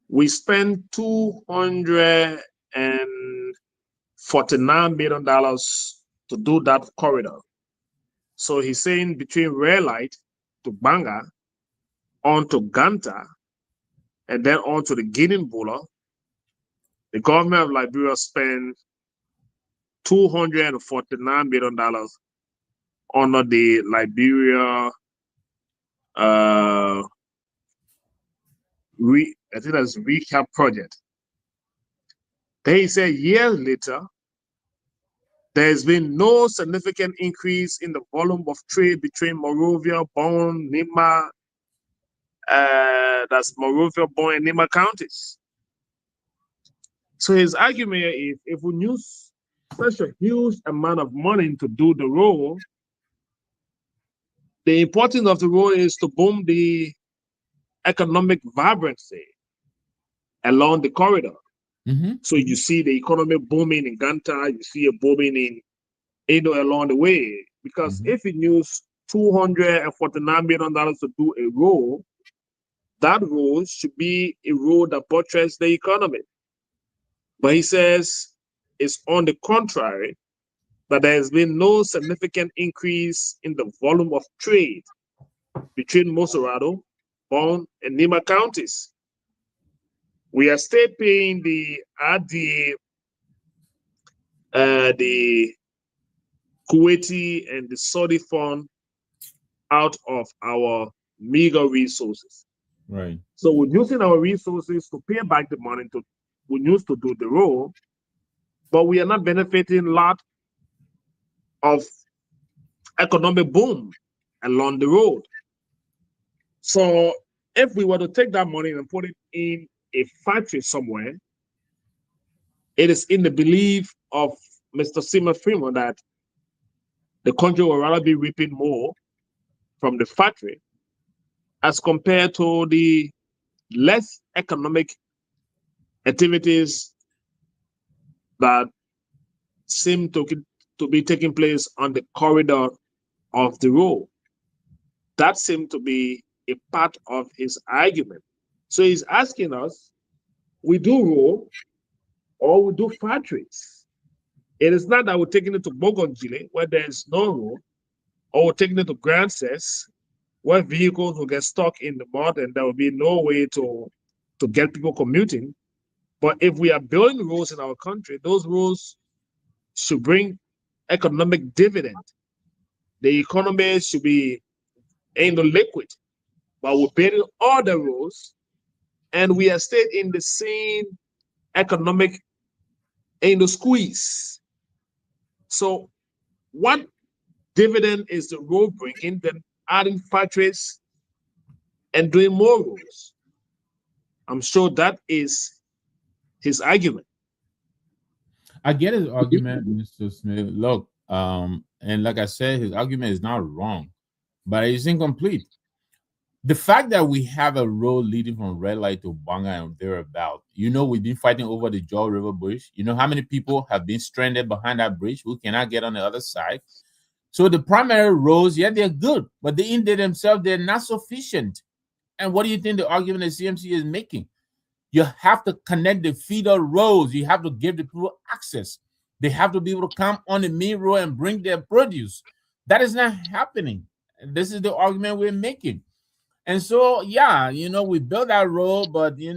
Speaker 4: we spent $249 million to do that corridor. So he's saying between Red Light to Banga, onto Ganta, and then onto the Guinea Bola, the government of Liberia spent $249 million under the Liberia I think that's recap project. Then he said years later, there's been no significant increase in the volume of trade between Monrovia, Bourne, Nima, that's Monrovia, Bourne, and Nima counties. So his argument is, if we use such a huge amount of money to do the road, the importance of the road is to boom the economic vibrancy along the corridor. So you see the economy booming in Ganta, you see it booming in along the way. Because if you use $249 million to do a road, that road should be a road that buttress the economy. But he says it's on the contrary, that there has been no significant increase in the volume of trade between Mosorado, Bourne, and Nima counties. We are still paying the Kuwaiti and the Saudi fund out of our meager resources.
Speaker 2: Right.
Speaker 4: So we're using our resources to pay back the money we used to do the road, but we are not benefiting a lot of economic boom along the road. So if we were to take that money and put it in a factory somewhere, it is in the belief of Mr. Simon Freeman that the country will rather be reaping more from the factory as compared to the less economic activities that seem to be taking place on the corridor of the road. That seemed to be a part of his argument. So he's asking us, we do road or we do factories. It is not that we're taking it to Bogongile, where there's no road, or we're taking it to Grand Cess, where vehicles will get stuck in the mud and there will be no way to get people commuting. But if we are building roads in our country, those roads should bring economic dividend. The economy should be liquid, but we're building all the roads and we are still in the same economic squeeze. So what dividend is the road bringing than adding factories and doing more roads? I'm sure that is his argument.
Speaker 2: I get his argument, Mr. Smith. Look, and like I said, his argument is not wrong, but it's incomplete. The fact that we have a road leading from Red Light to Banga and thereabout, we've been fighting over the Jaw River Bridge. You know how many people have been stranded behind that bridge who cannot get on the other side? So the primary roads, yeah, they're good, but in themselves, they're not sufficient. And what do you think the argument the CMC is making? You have to connect the feeder roads. You have to give the people access. They have to be able to come on the main road and bring their produce. That is not happening. This is the argument we're making. And so, yeah, we built that road, but, you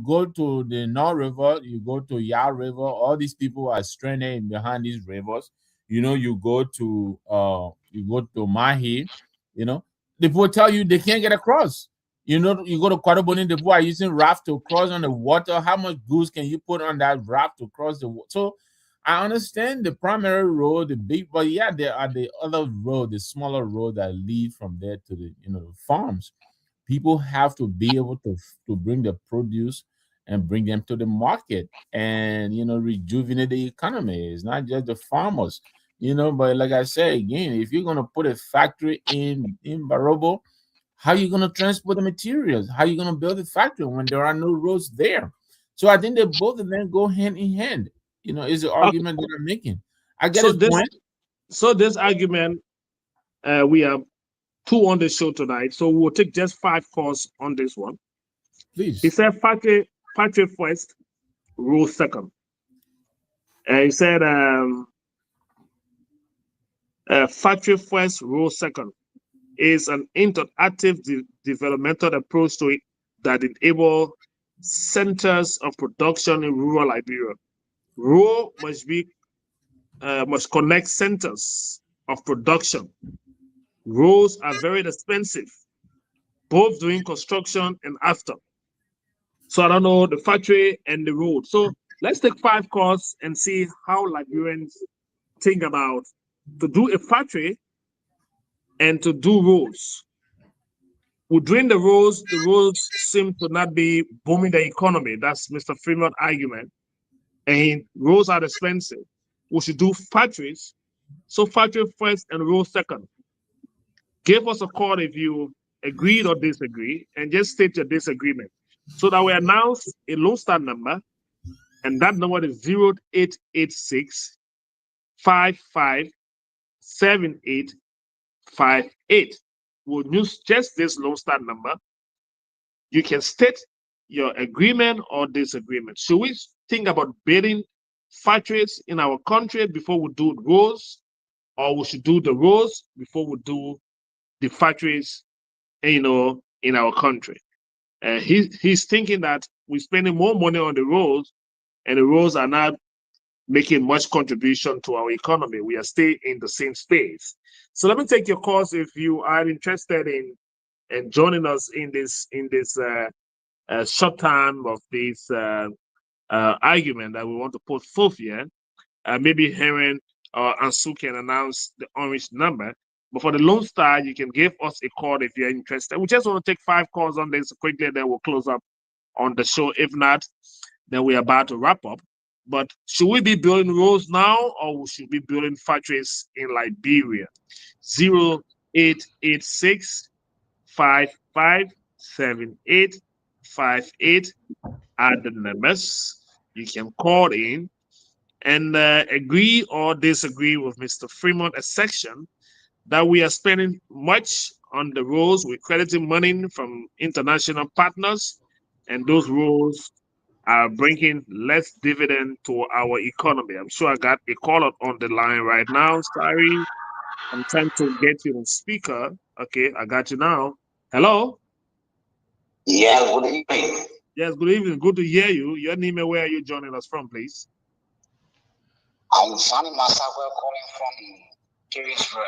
Speaker 2: go to the North River, you go to Ya River, all these people are stranded behind these rivers. You go to Mahi, the people tell you they can't get across. You go to Quadaboni, the people are using raft to cross on the water. How much goods can you put on that raft to cross the water? So I understand the primary road, the big, but yeah, there are the other road, the smaller road that lead from there to the farms. People have to be able to bring the produce and bring them to the market and, rejuvenate the economy. It's not just the farmers, but like I said again, if you're going to put a factory in Barobo, how are you going to transport the materials? How are you going to build a factory when there are no roads there? So I think that both of them go hand in hand. Is the
Speaker 4: Okay.
Speaker 2: argument that I'm making. I get
Speaker 4: So
Speaker 2: his
Speaker 4: this
Speaker 2: point.
Speaker 4: so this argument, we have two on the show tonight. So we'll take just 5 calls on this one. He
Speaker 2: Please.
Speaker 4: said factory first, rule second. He said factory first, rule second is an interactive developmental approach to it that enable centers of production in rural Liberia. Rural must connect centers of production. Roads are very expensive, both during construction and after. So I don't know the factory and the road. So let's take 5 calls and see how Liberians think about to do a factory and to do roads. Well, during the roads seem to not be booming the economy. That's Mr. Freeman's argument. And roads are expensive. We should do factories. So factory first and road second. Give us a call if you agreed or disagree, and just state your disagreement. So that we announce a Lone Star number, and that number is 0886 557858. We'll use just this Lone Star number. You can state your agreement or disagreement. Should we think about building factories in our country before we do roads, or we should do the roads before we do the factories, in our country? He's thinking that we're spending more money on the roads, and the roads are not making much contribution to our economy. We are staying in the same space. So let me take your calls if you are interested in joining us in this short time of this argument that we want to put forth here. Maybe Heron or Ansu can announce the orange number. But for the Lone Star, you can give us a call if you're interested. We just want to take 5 calls on this quickly, then we'll close up on the show. If not, then we're about to wrap up. But should we be building roads now, or should we be building factories in Liberia? 0886 557858 are the numbers. You can call in and agree or disagree with Mr. Fremont, a section that we are spending much on the roads. We're crediting money from international partners, and those roads are bringing less dividend to our economy. I'm sure I got a caller on the line right now. Sorry, I'm trying to get you on speaker. Okay, I got you now. Hello?
Speaker 6: Yes, good evening.
Speaker 4: Yes, good evening. Good to hear you. Your name and where are you joining us from, please?
Speaker 6: I'm finding myself calling from Kingsbury.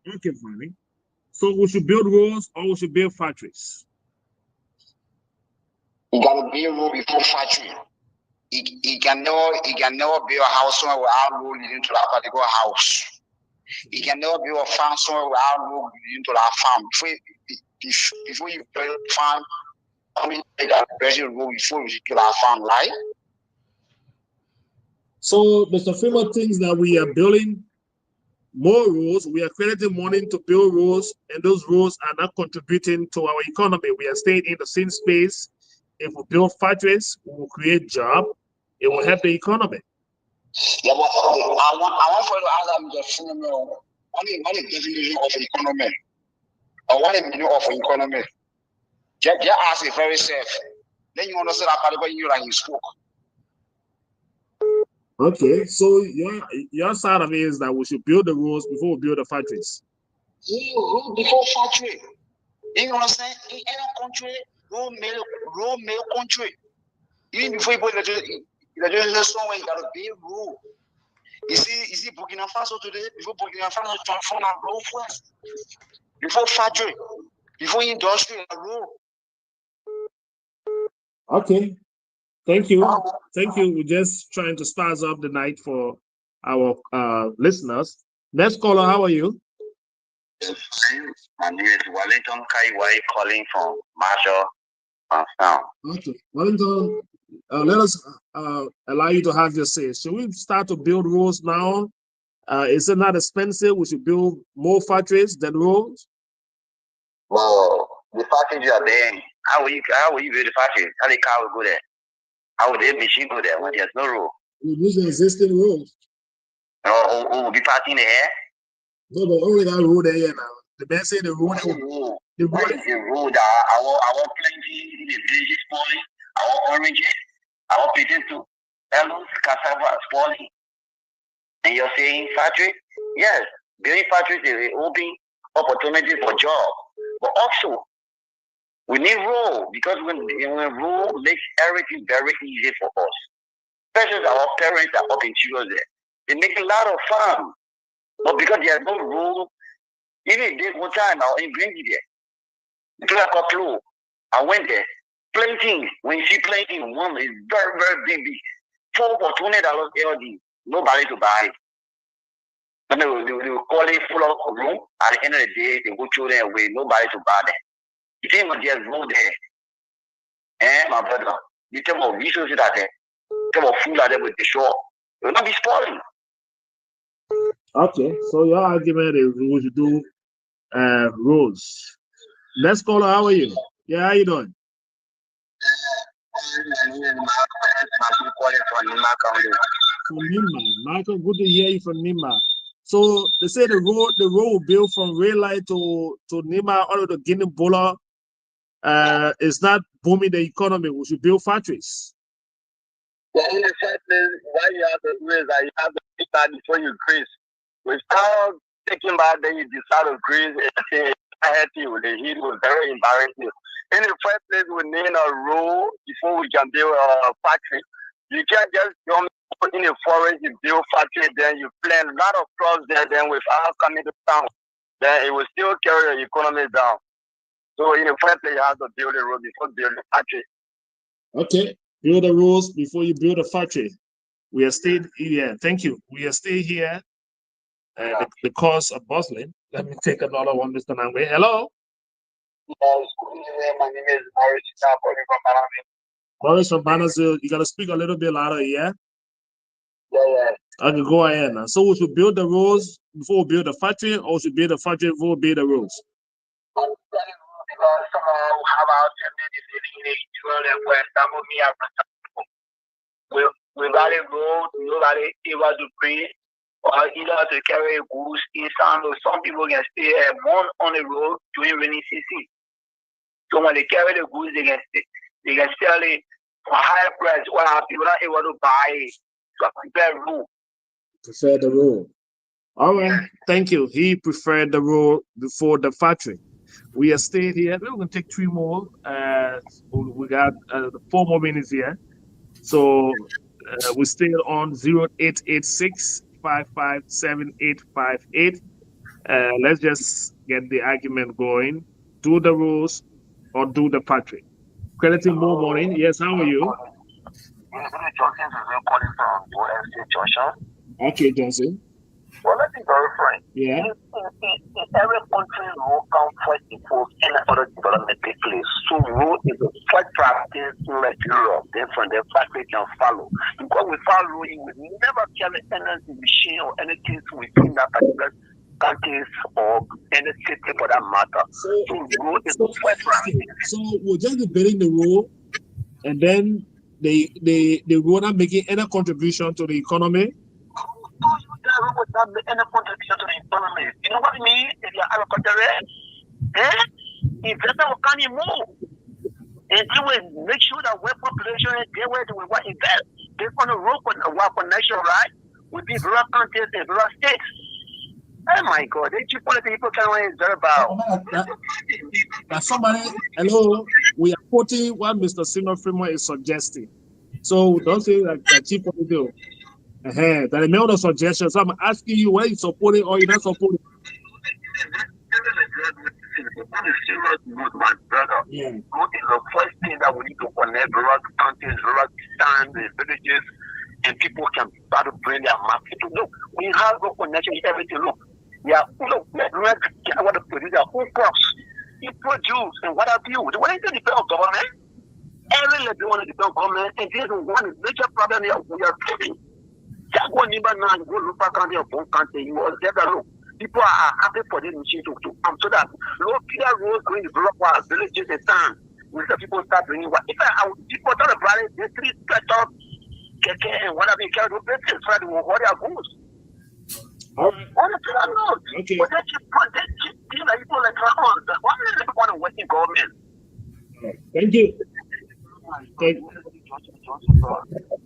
Speaker 4: Okay, fine. So we should build roads or we should build factories?
Speaker 6: You gotta build road before factory. You can never build a house somewhere without road leading to that particular house. You can never build a farm somewhere without road leading to that farm. Before you build a farm, I mean, you got to build a road before you build that farm, right?
Speaker 4: So Mr. Freeman thinks that we are building more roads, we are creating money to build roads, and those roads are not contributing to our economy. We are staying in the same space. If we build factories, we will create jobs. It will help the economy.
Speaker 6: Yeah, but I want for you to ask them the full what is the definition of economy? Or what is the meaning of economy? Just ask it very safe. Then you understand that particular you like you spoke.
Speaker 4: Okay, so your side of it is that we should build the roads before we build the factories.
Speaker 6: Road before factory. You understand? In any country, road made country. Even before you put the somewhere, you gotta build road. You see Burkina Faso today, before Burkina Faso transform our road first. Before factory, before industry, road.
Speaker 4: Okay. Thank you. Thank you. We're just trying to spice up the night for our listeners. Next caller, how are you?
Speaker 6: My name is Wellington Kaiwai calling from Marshall.
Speaker 4: Okay. Wellington, let us allow you to have your say. Should we start to build roads now? Is it not expensive? We should build more factories than roads.
Speaker 6: Well, the factories are there. How will you build the factory? How the car will go there? How would the machine go there when there's no road?
Speaker 4: We use the existing roads.
Speaker 6: Or will be passing the air?
Speaker 4: No, but only that road there now. The man say the road.
Speaker 6: The road. I want plenty in the village spoiling. I want oranges. I want potato, melons, cassava spoiling. And you're saying factory? Yes, building factories is open opportunity for job. But also, we need road because when road makes everything very easy for us. Especially our parents are up in Chile there. They make a lot of fun. But because there's no road, even if one time I was in Greenville there. Because I got close. I went there. Planting. When you see planting, one is very, very big. $4 or $20 LD. Nobody to buy it. And they will call it full of room. At the end of the day, they will throw them away. Nobody to buy them. You think there's road there. My brother. You talk about resources out there. You talk about food out there with the shore. It will not be spoiling.
Speaker 4: Okay, so your argument is we should do roads. Let's call her. How are you? Yeah, how you doing? From Nima. Michael, good to hear you from Nima. So they say the road will build from Red Light to Nima all to Guinea Bola. It's not booming the economy. We should build factories.
Speaker 6: Yeah, in the first place, why you have to do is that you have to start before you increase. Without taking back, then you decide to increase and say, I had to, the heat was very embarrassing. In the first place, we need a road before we can build a factory. You can't just jump in the forest, you build factory, then you plant a lot of crops there, then without coming to town, then it will still carry the economy down. So in the first place, you have to build a road before building a factory.
Speaker 4: Okay, build the roads before you build a factory. We are staying here. Thank you. We are staying here. The cause of bustling. Let me take another one, Mr. Nangwe. Hello.
Speaker 6: Yes, my name is Maurice from Banana.
Speaker 4: Maurice from Banana. You gotta speak a little bit louder, yeah?
Speaker 6: Yeah.
Speaker 4: Okay, go ahead now. So we should build the roads before we build the factory, or we should build the factory before we build the roads?
Speaker 6: Without a road, nobody able to breathe or either to carry goods inside. Some people can stay a month on the road during rainy season. So when they carry the goods, they can sell it for higher price. Well, people are not able to buy it. So I prefer road.
Speaker 4: Prefer the road. All right, thank you. He preferred the road before the factory. We are staying here. We're going to take 3 more. We got 4 more minutes here. So we stay on 0886 557 let's just get the argument going. Do the rules or do the factory. Crediting more morning. Yes, how are you? Okay, Johnson.
Speaker 6: Well, let's be very frank.
Speaker 4: Yeah.
Speaker 6: In every country, road comes first before any other development takes place. So road is a first practice like Europe. Then from the factory can follow. Because without road, you will never carry any machine or anything within that particular countries or any city for that matter. So road is the first practice.
Speaker 4: So we're just building the road, and then the road are making any contribution to the economy.
Speaker 6: Would not make any contribution to the economy. You know what I mean? If you're agricultural, investors can move. And they will make sure that where population is there where they will invest. Based on the road connection, right? With these rural counties and rural states. Oh my God, the cheap people can is very bad.
Speaker 4: Now somebody, hello, we are quoting what Mr. Senior Fremont is suggesting. So don't say that cheap people. That the mail of suggestions. I'm asking you whether you supporting or you're not supporting.
Speaker 6: My brother.
Speaker 4: Yeah.
Speaker 6: Road is the first thing that we need to connect rural counties, rural towns, villages, and people can start to bring their market. Look, we have no connection with everything. Look, I want to produce their own crops. You produce, and what have you? What is the depend on government?
Speaker 5: Every level one of the government, and this is one major problem here we are facing. Just one neighbor now, you go look back on your own country, you will get a look. People are happy for this machine to come so that low bigger roads going to develop our villages and towns. We the people start bringing what if people tell the brother they three tractor, and whatever you can do, they try to what are goals.
Speaker 4: All right.
Speaker 5: Okay. But they keep people like on the one is the one working government.
Speaker 4: Thank you.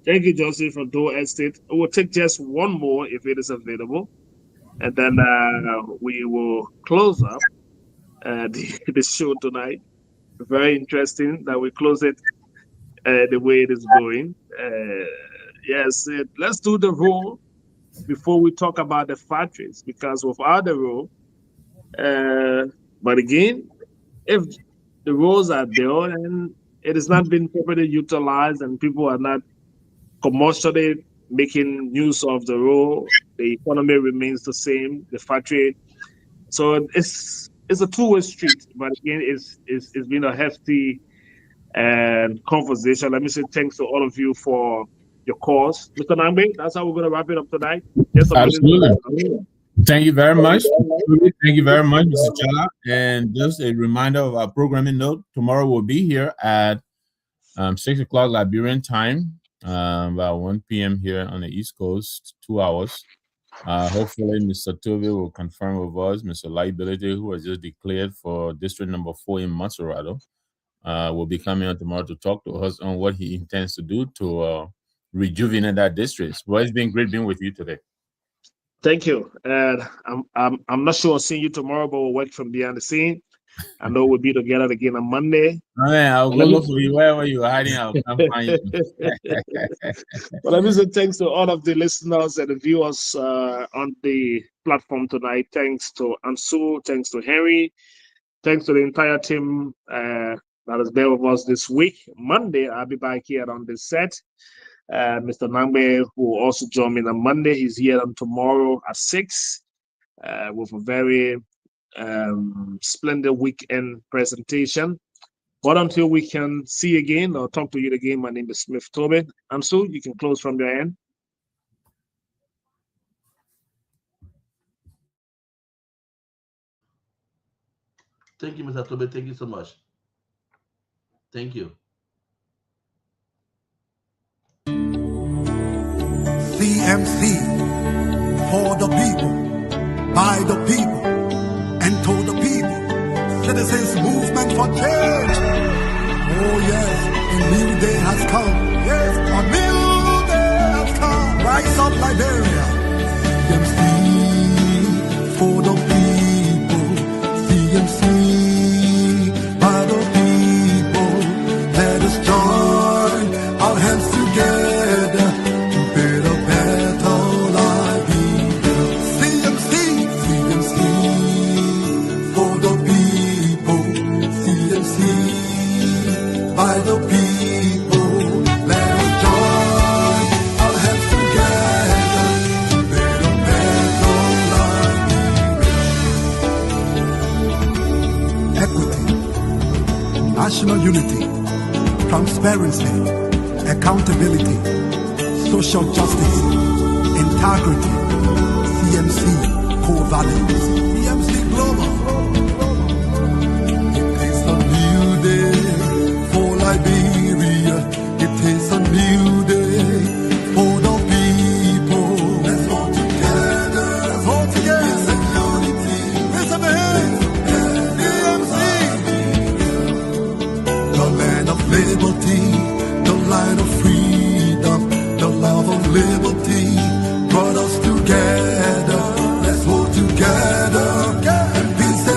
Speaker 4: Thank you, Joseph from Door Estate. We'll take just one more if it is available, and then we will close up the show tonight. Very interesting that we close it the way it is going. Yes, let's do the rule before we talk about the factories, because without the rule, but again, if the rules are there and it is not being properly utilized and people are not commercially making use of the rule, the economy remains the same, the factory. So it's a two-way street, but again, it's been a hefty conversation. Let me say thanks to all of you for your calls. Mr. Nambe, that's how we're going to wrap it up tonight. Yes,
Speaker 2: absolutely. Thank you very much. Thank you very much, Mr. Chala. And just a reminder of our programming note, tomorrow we'll be here at 6 o'clock Liberian time, about 1 p.m. here on the East Coast, 2 hours. Hopefully, Mr. Tobe will confirm with us, Mr. Liability, who was just declared for District Number 4 in Maserado, will be coming on tomorrow to talk to us on what he intends to do to rejuvenate that district. Well, it's been great being with you today.
Speaker 4: Thank you. And I'm not sure I'll see you tomorrow, but we'll work from behind the scene. I know we'll be together again on Monday.
Speaker 2: Oh, yeah, I'll go look for you. Wherever you're hiding, I'll come find you.
Speaker 4: Well, let me say thanks to all of the listeners and the viewers on the platform tonight. Thanks to Ansu. Thanks to Henry. Thanks to the entire team that has been with us this week. Monday, I'll be back here on the set. Mr. Nangbe will also join me on Monday. He's here on tomorrow at 6 with a very splendid weekend presentation. But until we can see you again or talk to you again, my name is Smith Tobin. Ansu, you can close from your end.
Speaker 3: Thank you, Mr. Tobe. Thank you so much. Thank you.
Speaker 1: CMC, for the people, by the people, and to the people. Citizens movement for change. Oh yes, a new day has come. Yes, a new day has come. Rise up, Liberia. CMC, for the people. CMC, by the people. Let us join our hands together. By the people, let us join our hands together to build a better Liberia. Equity, national unity, transparency, accountability, social justice, integrity, CMC core values, CMC Global. Liberia, it is a new day for the people. Let's hold together, let's hold together. It's a unity, it's a man, DMC. The land of liberty, the land of freedom, the love of liberty brought us together. Let's hold together and peace.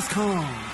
Speaker 1: come.